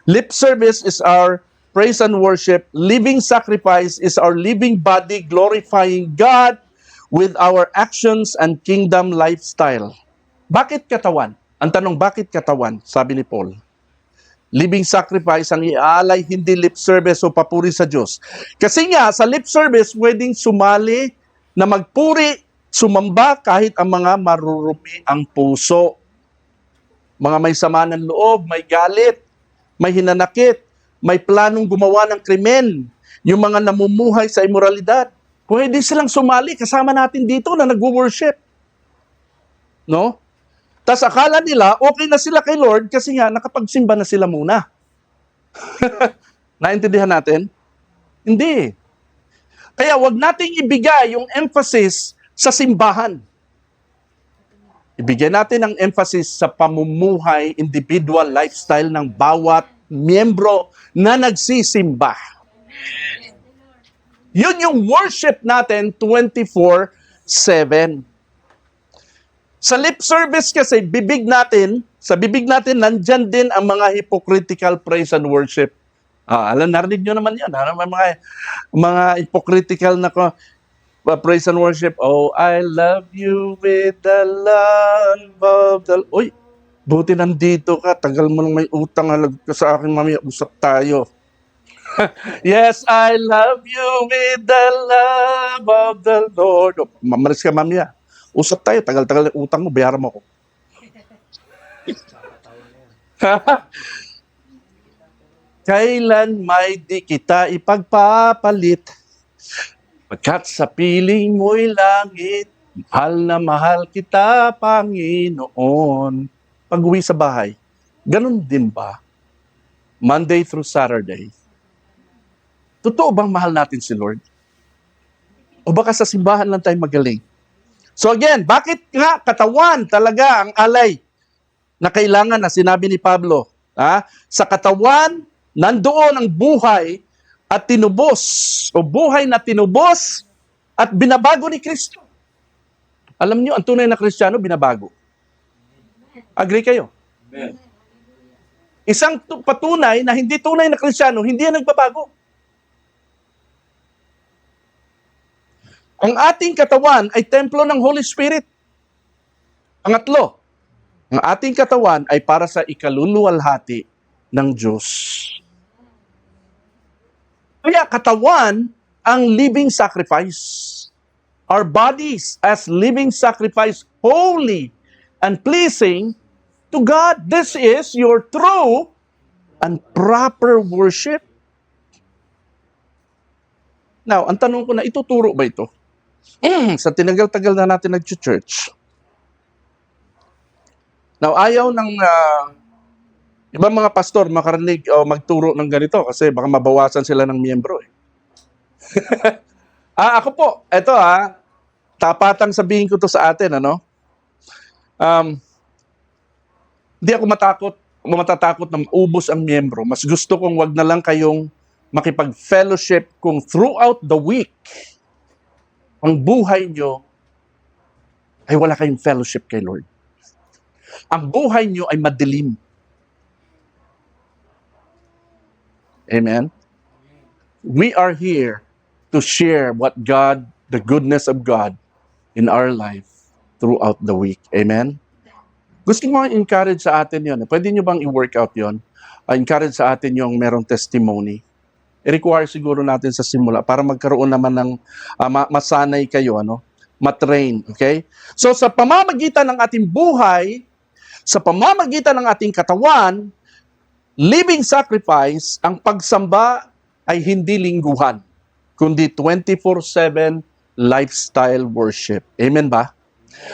Lip service is our praise and worship. Living sacrifice is our living body glorifying God with our actions and kingdom lifestyle. Bakit katawan? Ang tanong, bakit katawan? Sabi ni Paul. Living sacrifice ang iaalay, hindi lip service o papuri sa Diyos. Kasi nga, sa lip service, pwedeng sumali na magpuri, sumamba kahit ang mga marurumi ang puso. Mga may sama ng loob, may galit, may hinanakit, may planong gumawa ng krimen, yung mga namumuhay sa imoralidad. Pwede silang sumali kasama natin dito na nag-worship. No? Tas akala nila, okay na sila kay Lord kasi nga nakapagsimba na sila muna. Naintindihan natin? Hindi. Kaya wag nating ibigay yung emphasis sa simbahan. Ibigay natin ang emphasis sa pamumuhay, individual lifestyle ng bawat miyembro na nagsisimba. Yun yung worship natin 24/7. Sa lip service kasi, sa bibig natin, nandyan din ang mga hypocritical praise and worship. Narinig nyo naman yan. Mga hypocritical na praise and worship. Oh, I love you with the love of the... Uy, buti nandito ka. Tagal mo nang may utang. Halag ka sa akin, mami. Usap tayo. Yes, I love you with the love of the Lord. Oh, mamalis ka, mami. Usap tayo, tagal-tagal ng utang mo, bayaran mo ako. Kailan may di kita ipagpapalit, pagkat sa piling mo'y langit, mahal na mahal kita, Panginoon. Pag-uwi sa bahay, ganun din ba? Monday through Saturday. Totoo bang mahal natin si Lord? O baka sa simbahan lang tayo magaling? So again, bakit nga katawan talaga ang alay na kailangan na sinabi ni Pablo? Sa katawan, nandoon ang buhay at tinubos, o buhay na tinubos at binabago ni Kristo. Alam niyo, ang tunay na Kristiyano, binabago. Agree kayo?
Amen.
Isang patunay na hindi tunay na Kristiyano, hindi yan nagbabago. Ang ating katawan ay templo ng Holy Spirit. Pangatlo, ang ating katawan ay para sa ikaluluwalhati ng Diyos. Kaya katawan ang living sacrifice. Our bodies as living sacrifice, holy and pleasing to God. This is your true and proper worship. Now, ang tanong ko na, ituturo ba ito? Sa tinagal-tagal na natin nag-church. Now, ayaw ng ibang mga pastor makarinig o magturo ng ganito kasi baka mabawasan sila ng miyembro. Ako po, eto tapatang sabihin ko to sa atin, hindi ako matatakot na ubos ang miyembro. Mas gusto kong wag na lang kayong makipag-fellowship kung throughout the week ang buhay nyo ay wala kayong fellowship kay Lord. Ang buhay nyo ay madilim. Amen? We are here to share what God, the goodness of God in our life throughout the week. Amen? Gusto mo encourage sa atin yun. Pwede nyo bang i-workout yun? Encourage sa atin yung merong testimony. I-require siguro natin sa simula para magkaroon naman ng masanay kayo, matrain, okay? So sa pamamagitan ng ating buhay, sa pamamagitan ng ating katawan, living sacrifice, ang pagsamba ay hindi lingguhan, kundi 24/7 lifestyle worship. Amen ba?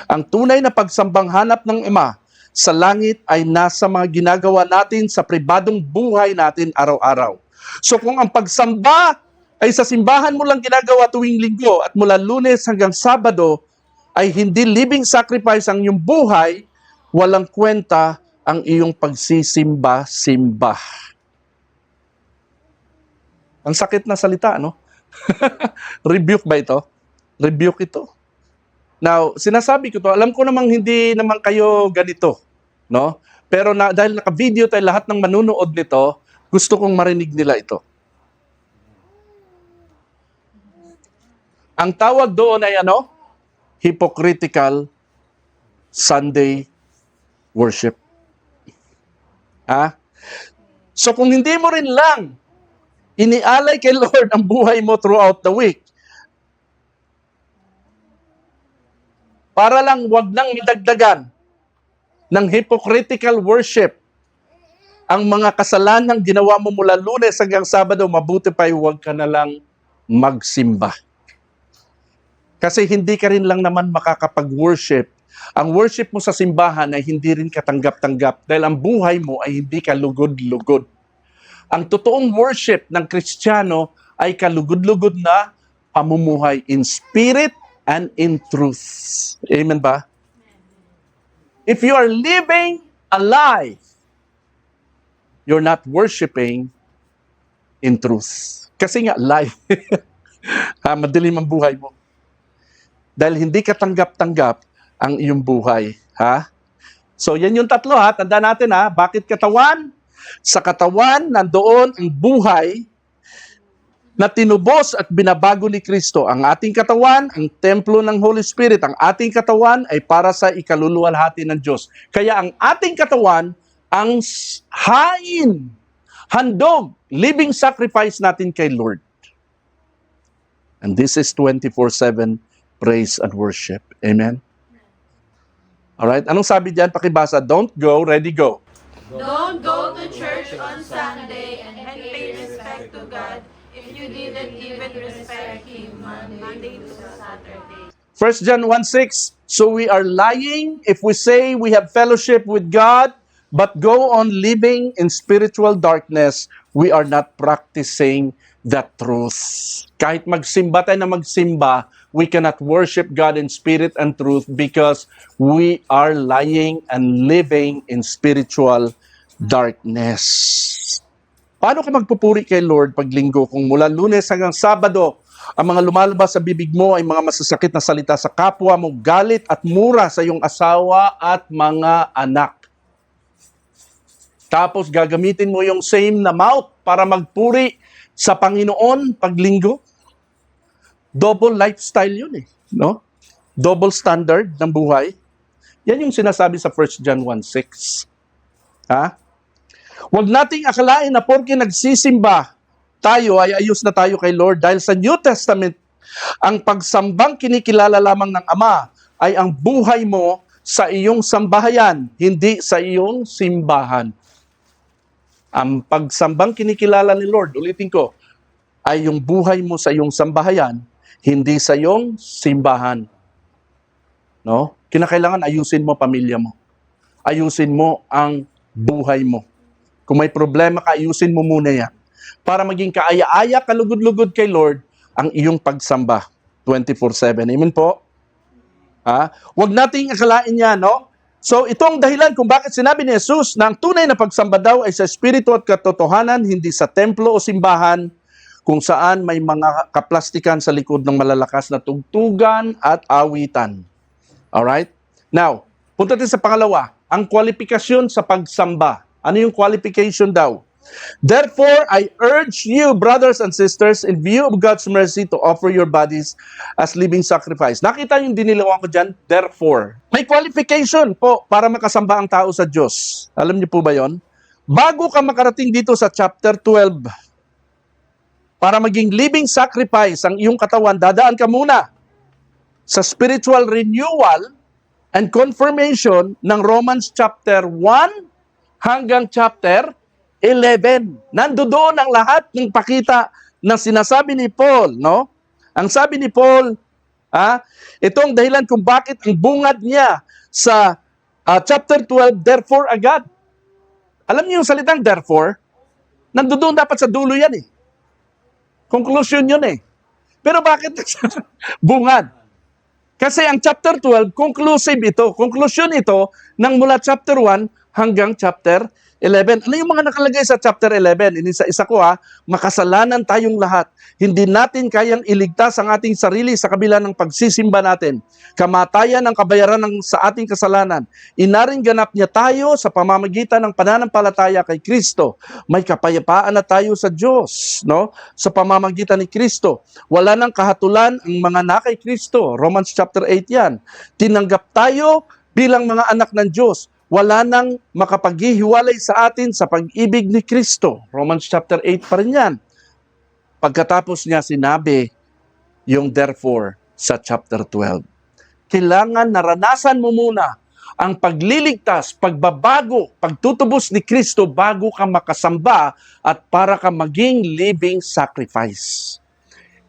Ang tunay na pagsambang hanap ng Ama sa langit ay nasa mga ginagawa natin sa pribadong buhay natin araw-araw. So kung ang pagsamba ay sa simbahan mo lang ginagawa tuwing linggo at mula Lunes hanggang Sabado ay hindi living sacrifice ang iyong buhay, walang kwenta ang iyong pagsisimba-simba. Ang sakit na salita, no? Rebuke ba ito? Rebuke ito. Now, sinasabi ko to, alam ko namang hindi naman kayo ganito, no? Pero dahil naka-video tayo lahat ng manunood nito, gusto kong marinig nila ito. Ang tawag doon ay ano? Hypocritical Sunday worship. So kung hindi mo rin lang inialay kay Lord ang buhay mo throughout the week, para lang wag nang idagdagan ng hypocritical worship ang mga kasalanang ginawa mo mula Lunes hanggang Sabado, mabuti pa huwag ka na lang magsimba. Kasi hindi ka rin lang naman makakapag-worship. Ang worship mo sa simbahan ay hindi rin katanggap-tanggap dahil ang buhay mo ay hindi kalugod-lugod. Ang totoong worship ng Kristiyano ay kalugod-lugod na pamumuhay in spirit and in truth. Amen ba? If you are living a lie, you're not worshiping in truth. Kasi nga, lie. Madilim ang buhay mo. Dahil hindi ka tanggap-tanggap ang iyong buhay. So, yan yung tatlo Tanda natin Bakit katawan? Sa katawan, nandoon ang buhay na tinubos at binabago ni Kristo. Ang ating katawan, ang templo ng Holy Spirit. Ang ating katawan ay para sa ikaluluwalhati ng Diyos. Kaya ang ating katawan, ang hain, handog, living sacrifice natin kay Lord. And this is 24/7 praise and worship. Amen? Alright? Anong sabi diyan? Pakibasa. Don't go, ready, go.
Don't go to church on Sunday and pay respect to God if you didn't even respect Him Monday to Saturday.
1 John 1:6, so we are lying if we say we have fellowship with God, but go on living in spiritual darkness, we are not practicing the truth. Kahit magsimba tayo na magsimba, we cannot worship God in spirit and truth because we are lying and living in spiritual darkness. Paano ka magpupuri kay Lord pag linggo kung mula Lunes hanggang Sabado, ang mga lumalabas sa bibig mo ay mga masasakit na salita sa kapwa mo, galit at mura sa iyong asawa at mga anak. Tapos gagamitin mo yung same na mouth para magpuri sa Panginoon pag linggo? Double lifestyle yun no? Double standard ng buhay. Yan yung sinasabi sa 1 John 1:6. Huwag nating akalain na porke nagsisimba tayo ay ayos na tayo kay Lord dahil sa New Testament, ang pagsambang kinikilala lamang ng Ama ay ang buhay mo sa iyong sambahayan, hindi sa iyong simbahan. Ang pagsambang kinikilala ni Lord, ulitin ko, ay yung buhay mo sa iyong sambahayan, hindi sa iyong simbahan. No? Kinakailangan ayusin mo pamilya mo. Ayusin mo ang buhay mo. Kung may problema ka, ayusin mo muna yan. Para maging kaaya-aya, kalugod-lugod kay Lord, ang iyong pagsamba 24/7. Amen po? Huwag nating akalain yan, no? So, ito ang dahilan kung bakit sinabi ni Jesus na ang tunay na pagsamba daw ay sa espiritu at katotohanan, hindi sa templo o simbahan, kung saan may mga kaplastikan sa likod ng malalakas na tugtugan at awitan. Alright? Now, punta tayo sa pangalawa, ang kwalifikasyon sa pagsamba. Ano yung qualification daw? Therefore, I urge you, brothers and sisters, in view of God's mercy, to offer your bodies as living sacrifice. Nakita yung dinilawan ko dyan? Therefore. May qualification po para makasamba ang tao sa Diyos. Alam niyo po ba yon? Bago ka makarating dito sa chapter 12, para maging living sacrifice ang iyong katawan, dadaan ka muna sa spiritual renewal and confirmation ng Romans chapter 1 hanggang chapter 11. Nandoon ang lahat ng pakita ng sinasabi ni Paul, no? Ang sabi ni Paul, Ito ang dahilan kung bakit ang bungad niya sa chapter 12, therefore agad. Alam niyo yung salitang therefore? Nandoon dapat sa dulo yan eh. Conclusion yun eh. Pero bakit bungad? Kasi ang chapter 12, conclusive ito. Conclusion ito ng mula chapter 1 hanggang chapter 11. Ano yung mga nakalagay sa chapter 11? Inisa-isa ko makasalanan tayong lahat. Hindi natin kayang iligtas ang ating sarili sa kabila ng pagsisimba natin. Kamatayan ang kabayaran sa ating kasalanan. Inaring ganap niya tayo sa pamamagitan ng pananampalataya kay Kristo. May kapayapaan na tayo sa Diyos, no? Sa pamamagitan ni Kristo. Wala nang kahatulan ang mga na kay Kristo. Romans chapter 8 yan. Tinanggap tayo bilang mga anak ng Diyos. Wala nang makapaghihiwalay sa atin sa pag-ibig ni Kristo. Romans chapter 8 pa rin yan. Pagkatapos niya sinabi yung therefore sa chapter 12. Kailangan naranasan mo muna ang pagliligtas, pagbabago, pagtutubos ni Kristo bago ka makasamba at para ka maging living sacrifice.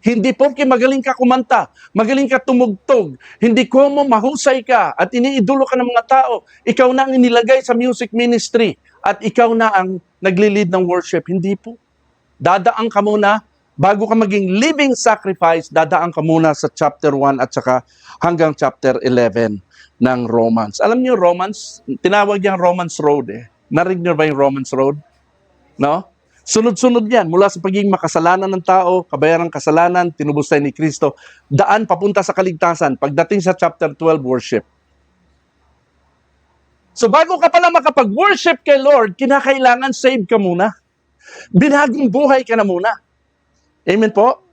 Hindi porke magaling ka kumanta, magaling ka tumugtog, hindi ko mo mahusay ka at iniidolo ka ng mga tao, ikaw na ang inilagay sa music ministry at ikaw na ang nagli-lead ng worship. Hindi po. Dadaan ka muna, bago ka maging living sacrifice, dadaan ka muna sa chapter 1 at saka hanggang chapter 11 ng Romans. Alam niyo, Romans, tinawag yung Romans Road eh. Narinig niyo ba yung Romans Road? No? Sunod-sunod yan, mula sa pagiging makasalanan ng tao, kabayarang kasalanan, tinubos tayo ni Kristo, daan papunta sa kaligtasan, pagdating sa chapter 12, worship. So bago ka pala makapag-worship kay Lord, kinakailangan save ka muna. Binagong buhay ka na muna. Amen po?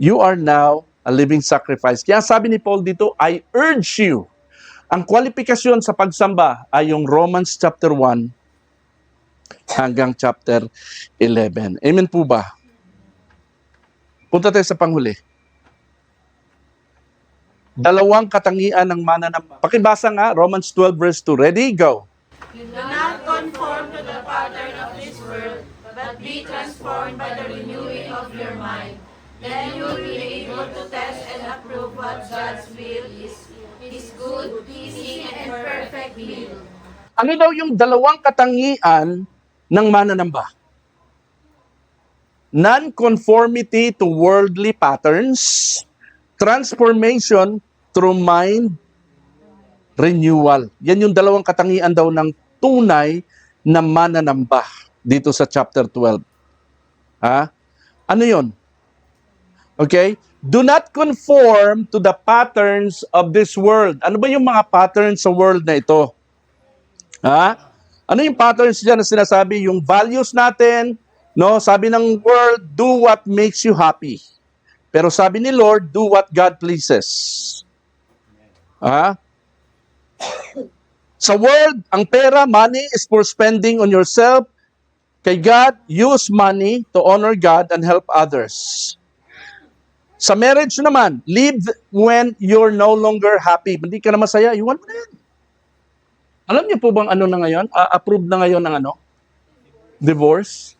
You are now a living sacrifice. Kaya sabi ni Paul dito, I urge you. Ang kwalifikasyon sa pagsamba ay yung Romans chapter 1, hanggang chapter 11. Amen po ba? Punta tayo sa panghuli. Dalawang katangian ng mananamba. Pakibasa nga, Romans 12 verse 2. Ready? Go.
Do not conform to the pattern of this world, but be transformed by the renewing of your mind. Then you will be able to test and approve what God's will is, His good, pleasing, and perfect will.
Ano daw yung dalawang katangian ng mananamba? Non-conformity to worldly patterns, transformation through mind renewal. Yan yung dalawang katangian daw ng tunay na mananamba dito sa chapter 12. Ano yun? Okay? Do not conform to the patterns of this world. Ano ba yung mga patterns sa world na ito? Ano yung patterns dyan na sinasabi? Yung values natin, no? Sabi ng world, do what makes you happy. Pero sabi ni Lord, do what God pleases. Sa world, ang pera, money is for spending on yourself. Kay God, use money to honor God and help others. Sa marriage naman, live when you're no longer happy. Hindi ka na masaya, iwan mo na yan. Alam niyo po bang ano na ngayon? Approved na ngayon ng ano? Divorce?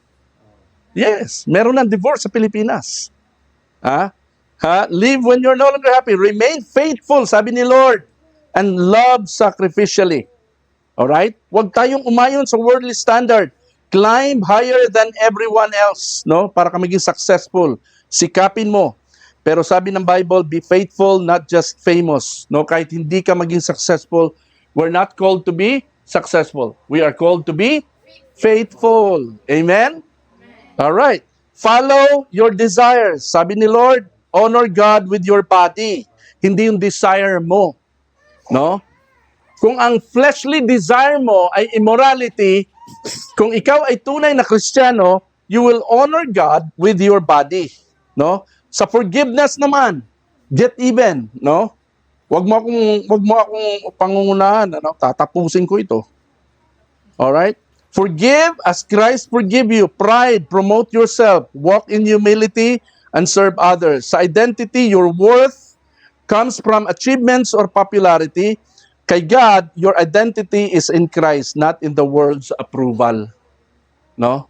Yes, meron ng divorce sa Pilipinas. Live when you're no longer happy. Remain faithful, sabi ni Lord. And love sacrificially. Alright? Huwag tayong umayon sa worldly standard. Climb higher than everyone else, no? Para ka maging successful. Sikapin mo. Pero sabi ng Bible, be faithful, not just famous. No? Kahit hindi ka maging successful, we're not called to be successful. We are called to be faithful. Amen? All right. Follow your desires. Sabi ni Lord, honor God with your body. Hindi yung desire mo. No? Kung ang fleshly desire mo ay immorality, kung ikaw ay tunay na Kristiyano, you will honor God with your body. No? Sa forgiveness naman, get even, no? Wag mo akong pangungunahan, ano? Tatapusin ko ito. All right? Forgive as Christ forgive you. Pride, promote yourself. Walk in humility and serve others. Sa identity, your worth comes from achievements or popularity. Kay God, your identity is in Christ, not in the world's approval. No?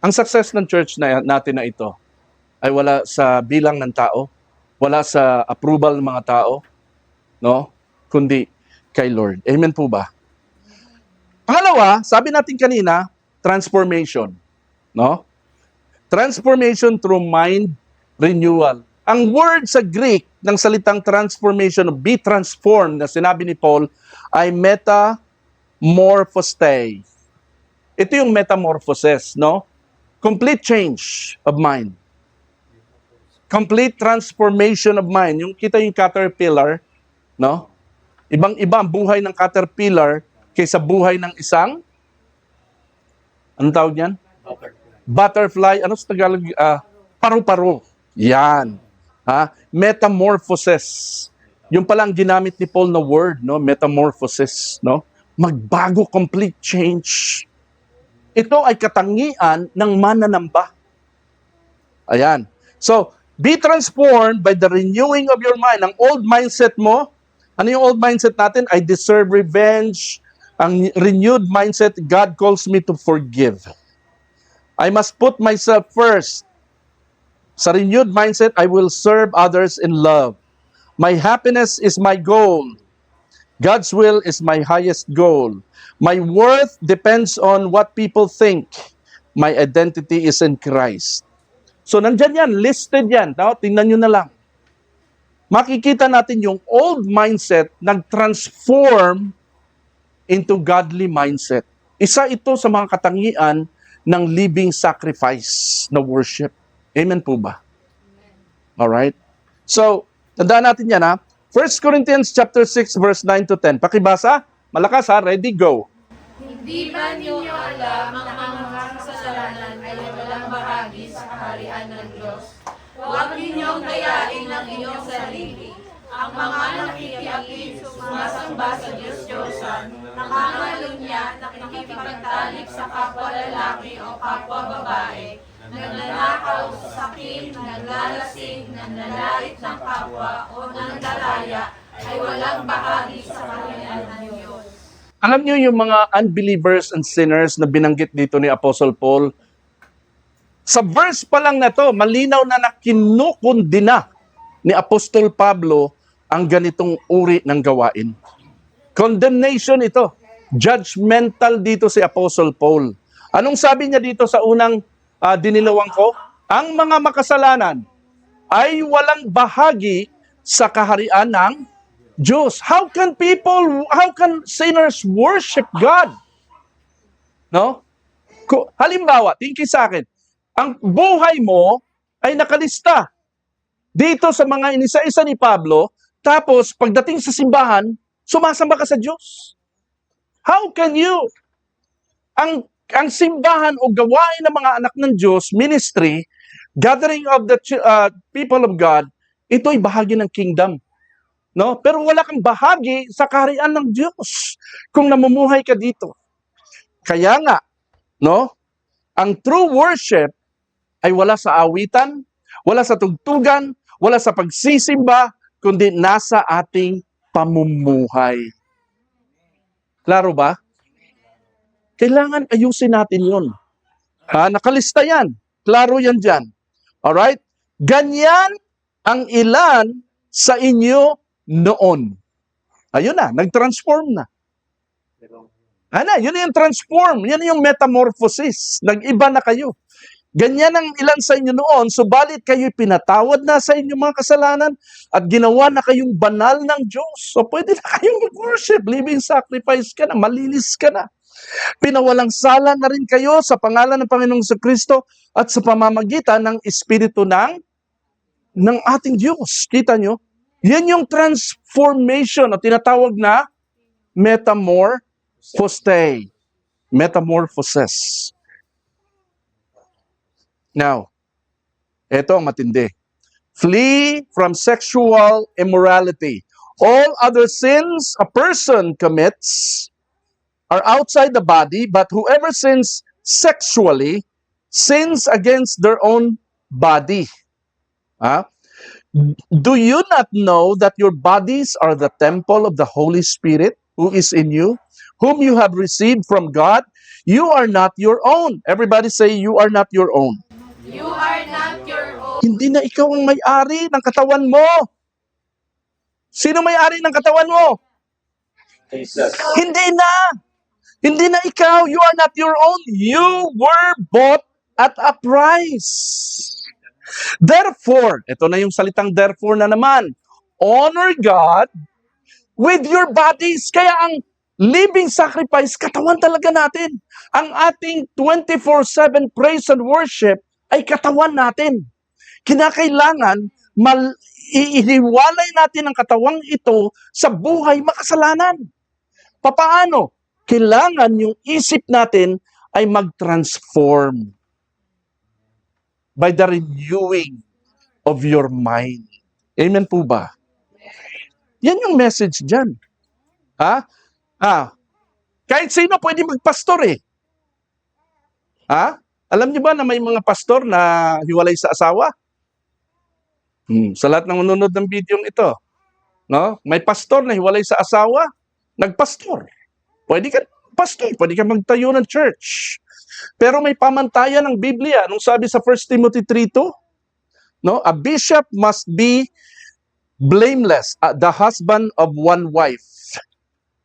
Ang success ng church natin na ito ay wala sa bilang ng tao, wala sa approval ng mga tao, no? Kundi kay Lord. Amen po ba? Pangalawa, sabi natin kanina, transformation, no? Transformation through mind renewal. Ang word sa Greek ng salitang transformation, be transformed, na sinabi ni Paul, ay metamorphostai. Ito yung metamorphosis, no? Complete change of mind. Complete transformation of mind. Yung kita yung caterpillar, no? Ibang-iba ang buhay ng caterpillar kaysa buhay ng isang, anong tawag yan? Butterfly. Ano sa Tagalog? Paru-paro. Yan. Metamorphosis. Yung palang ginamit ni Paul na word, no? Metamorphosis, no? Magbago, complete change. Ito ay katangian ng mananamba. Ayan. So, be transformed by the renewing of your mind. Ang old mindset mo, ano yung old mindset natin? I deserve revenge. Ang renewed mindset, God calls me to forgive. I must put myself first. Sa renewed mindset, I will serve others in love. My happiness is my goal. God's will is my highest goal. My worth depends on what people think. My identity is in Christ. So, nandyan yan, listed yan. Tingnan nyo na lang. Makikita natin yung old mindset nag-transform into godly mindset. Isa ito sa mga katangian ng living sacrifice na worship. Amen po ba? Alright? So, tandaan natin yan 1 Corinthians chapter 6 verse 9 to 10. Pakibasa. Malakas ready, go.
Hindi ba ninyo alam ang mga kasalanan ay walang bahagi sa kaharian ng Diyos? Huwag ninyong gayain ang inyong sarili. Ang mga nakikiapid, sumasamba sa Diyos-Diyosan, nangangalunya, nakikipagtalik sa kapwa lalaki o kapwa babae, nagnanakaw, sakit, naglalasing, nanlalait ng kapwa o nandaraya, ay walang bahagi sa kaharian ng Diyos.
Alam niyo yung mga unbelievers and sinners na binanggit dito ni Apostle Paul, sa verse pa lang na to, malinaw na kinukundina ni Apostol Pablo ang ganitong uri ng gawain. Condemnation ito. Judgmental dito si Apostle Paul. Anong sabi niya dito sa unang dinilawang ko? Ang mga makasalanan ay walang bahagi sa kaharian ng Diyos. How can sinners worship God? No? Halimbawa, tingin sa akin, ang buhay mo ay nakalista dito sa mga inisa-isa ni Pablo, tapos pagdating sa simbahan, sumasamba ka sa Diyos. How can you? Ang simbahan o gawain ng mga anak ng Diyos, ministry, gathering of the people of God, ito'y bahagi ng kingdom. No? Pero wala kang bahagi sa kaharian ng Diyos kung namumuhay ka dito. Kaya nga, no? Ang true worship ay wala sa awitan, wala sa tugtugan, wala sa pagsisimba, kundi nasa ating pamumuhay. Klaro ba? Kailangan ayusin natin yun. Nakalista yan. Klaro yan dyan. Alright? Ganyan ang ilan sa inyo noon. Ayun na, nag-transform na. Yun yung transform. Yun yung metamorphosis. Nag-iba na kayo. Ganyan ang ilan sa inyo noon, subalit kayo'y pinatawad na sa inyong mga kasalanan at ginawa na kayong banal ng Diyos. So pwede na kayong mag-worship, living sacrifice ka na, malinis ka na. Pinawalang sala na rin kayo sa pangalan ng Panginoong Kristo at sa pamamagitan ng Espiritu ng ating Diyos. Kita nyo? Yan yung transformation o tinatawag na metamorphostai. Metamorphosis. Now, ito ang matindi. Flee from sexual immorality. All other sins a person commits are outside the body, but whoever sins sexually sins against their own body. Do you not know that your bodies are the temple of the Holy Spirit who is in you, whom you have received from God? You are not your own. Everybody say, you are not your own.
You are not your own.
Hindi na ikaw ang may-ari ng katawan mo. Sino may-ari ng katawan mo?
Jesus.
Hindi na. Hindi na ikaw. You are not your own. You were bought at a price. Therefore, ito na yung salitang therefore na naman. Honor God with your bodies. Kaya ang living sacrifice, katawan talaga natin. Ang ating 24/7 praise and worship ay katawan natin. Kinakailangan ihiwalay natin ang katawang ito sa buhay makasalanan. Papaano? Kailangan yung isip natin ay mag-transform by the renewing of your mind. Amen po ba? Yan yung message dyan. Ha? Kahit sino pwede magpastor eh. Ha? Alam niyo ba na may mga pastor na hiwalay sa asawa? Sa lahat ng nanonood ng video ito, no? May pastor na hiwalay sa asawa, nagpastor. Pwede ka magtayo ng church. Pero may pamantayan ng Biblia. Nung sabi sa 1 Timothy 3:2, no? A bishop must be blameless, the husband of one wife.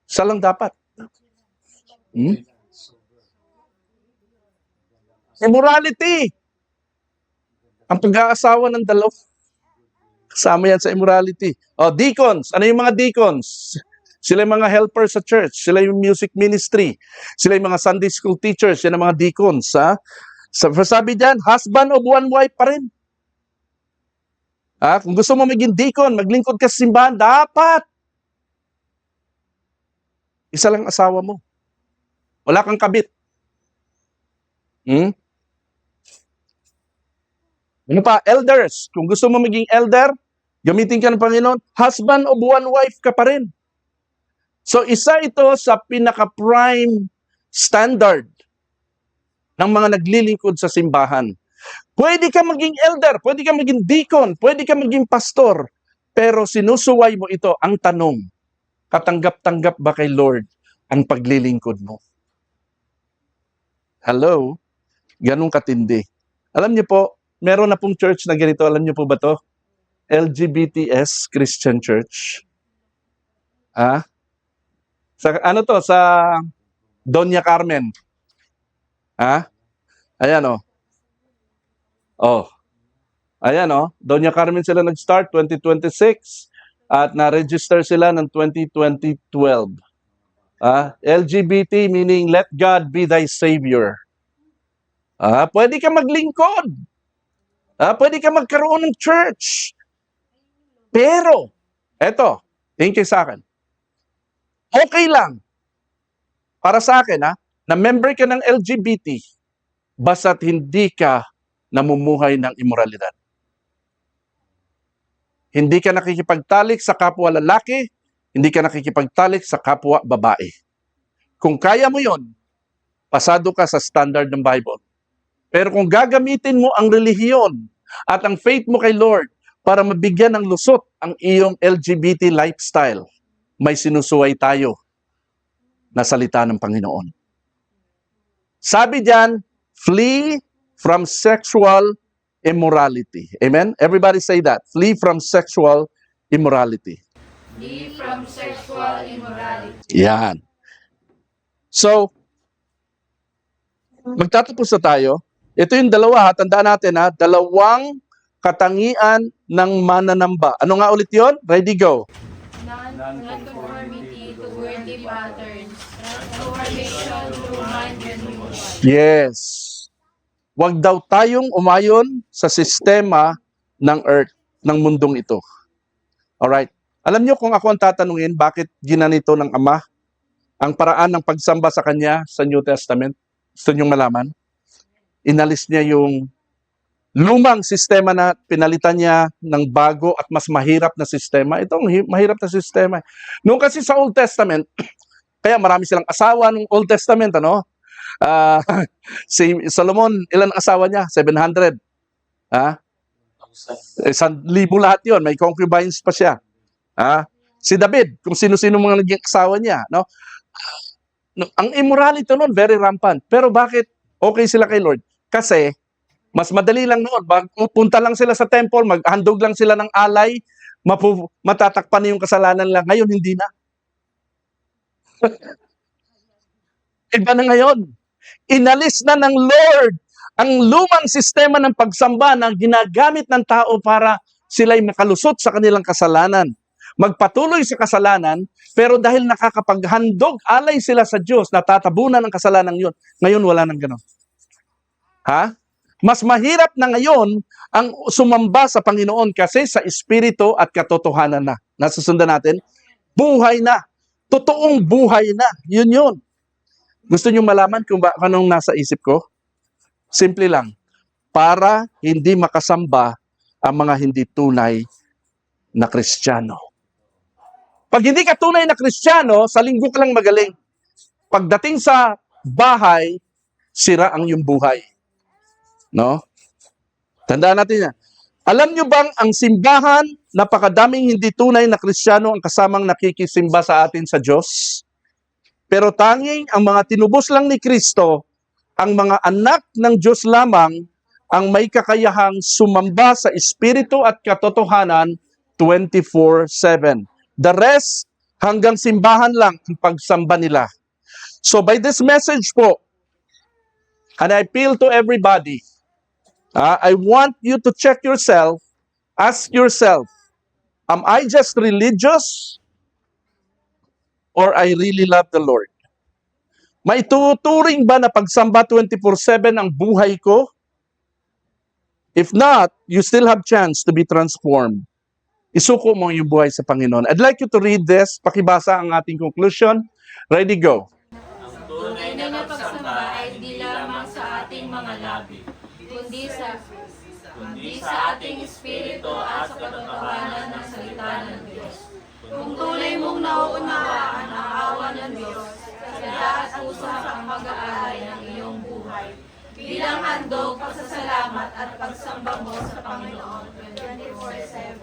Isa lang dapat. Immorality. Ang pag-aasawa ng dalawa. Kasama yan sa immorality. Deacons. Ano yung mga deacons? Sila yung mga helpers sa church. Sila yung music ministry. Sila yung mga Sunday school teachers. Yan ang mga deacons. Ha? Sabi dyan, husband of one wife pa rin. Kung gusto mo maging deacon, maglingkod ka sa simbahan, dapat. Isa lang asawa mo. Wala kang kabit. Ano pa? Elders. Kung gusto mo maging elder, gamitin ka ng Panginoon, husband of one wife ka pa rin. So, isa ito sa pinaka-prime standard ng mga naglilingkod sa simbahan. Pwede ka maging elder, pwede ka maging deacon, pwede ka maging pastor, pero sinusuway mo ito. Ang tanong, katanggap-tanggap ba kay Lord ang paglilingkod mo? Hello? Ganun katindi. Alam niyo po, meron na pong church na ganito. Alam niyo po ba to? LGBTS Christian Church. Sa Doña Carmen. Ayan o. Ayan o. Doña Carmen sila nag-start 2026 at na-register sila ng 2012. LGBT meaning let God be thy Savior. Pwede ka maglingkod. Pwede ka magkaroon ng church. Pero, eto, tingin kayo sa akin. Okay lang. Para sa akin, na member ka ng LGBT, basta't hindi ka namumuhay ng immoralidad. Hindi ka nakikipagtalik sa kapwa lalaki, hindi ka nakikipagtalik sa kapwa babae. Kung kaya mo yon, pasado ka sa standard ng Bible. Pero kung gagamitin mo ang relihiyon at ang faith mo kay Lord para mabigyan ng lusot ang iyong LGBT lifestyle, may sinusuway tayo na salita ng Panginoon. Sabi diyan, flee from sexual immorality. Amen? Everybody say that. Flee from sexual immorality.
Flee from sexual immorality.
Yan. So, magtatapos na tayo. Ito yung dalawa, tandaan natin dalawang katangian ng mananamba. Ano nga ulit yon? Ready, go.
Non-conformity to worldly patterns. Transformation through mind renewal.
Yes. Huwag daw tayong umayon sa sistema ng earth, ng mundong ito. Alright. Alam niyo kung ako ang tatanungin, bakit ginanito ng Ama ang paraan ng pagsamba sa Kanya sa New Testament? Gusto niyong malaman? Inalis niya yung lumang sistema na pinalitan niya ng bago at mas mahirap na sistema. Ito ang mahirap na sistema. Noong kasi sa Old Testament, kaya marami silang asawa ng Old Testament, si Solomon, ilan ang asawa niya? 700. 1,000 lahat yun. May concubines pa siya. Si David, kung sino-sino mga naging asawa niya. No? Ang immorality noon, very rampant. Pero bakit okay sila kay Lord? Kasi Mas madali lang noon. Pupunta lang sila sa temple, maghandog lang sila ng alay, matatakpan na yung kasalanan lang. Ngayon, hindi na. Iba na ngayon. Inalis na ng Lord ang lumang sistema ng pagsamba na ginagamit ng tao para sila'y makalusot sa kanilang kasalanan. Magpatuloy sa kasalanan, pero dahil nakakapaghandog, alay sila sa Diyos, natatabunan ang kasalanan yun. Ngayon, wala nang gano'n. Ha? Mas mahirap na ngayon ang sumamba sa Panginoon kasi sa espiritu at katotohanan na. Nasusundan natin? Buhay na. Totoong buhay na. Yun yun. Gusto niyo malaman kung anong nasa isip ko? Simple lang. Para hindi makasamba ang mga hindi tunay na Kristiyano. Pag hindi ka tunay na Kristiyano, sa linggo ka lang magaling. Pagdating sa bahay, sira ang iyong buhay. No? Tandaan natin yan. Alam nyo bang ang simbahan, napakadaming hindi tunay na Kristiyano ang kasamang nakikisimba sa atin sa Diyos? Pero tanging ang mga tinubos lang ni Kristo, ang mga anak ng Diyos lamang, ang may kakayahang sumamba sa espiritu at katotohanan 24/7. The rest, hanggang simbahan lang ang pagsamba nila. So by this message po, and I appeal to everybody, I want you to check yourself, ask yourself, am I just religious or I really love the Lord? Maituturing ba na pagsamba 24/7 ang buhay ko? If not, you still have chance to be transformed. Isuko mo yung buhay sa Panginoon. I'd like you to read this. Pakibasa ang ating conclusion. Ready, go.
Ang tunay na pagsamba ay di lamang sa ating mga labi, kundi sa ating espiritu at sa katotohanan ng salita ng Diyos. Kung tunay mong nauunawaan ang awa ng Diyos, sa at puso ang pag-aalay ng iyong buhay, bilang handog, pagsasalamat at pagsamba mo sa Panginoon 24/7.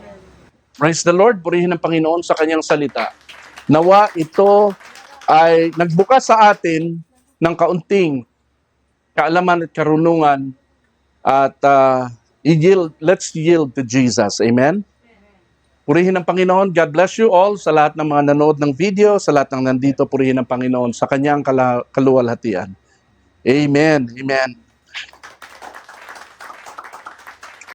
Praise the Lord. Purihin ang Panginoon sa kanyang salita. Nawa ito ay nagbukas sa atin ng kaunting kaalaman at karunungan at let's yield to Jesus. Amen? Purihin ang Panginoon. God bless you all sa lahat ng mga nanood ng video, sa lahat ng nandito. Purihin ang Panginoon sa kanyang kaluwalhatian. Amen. Amen.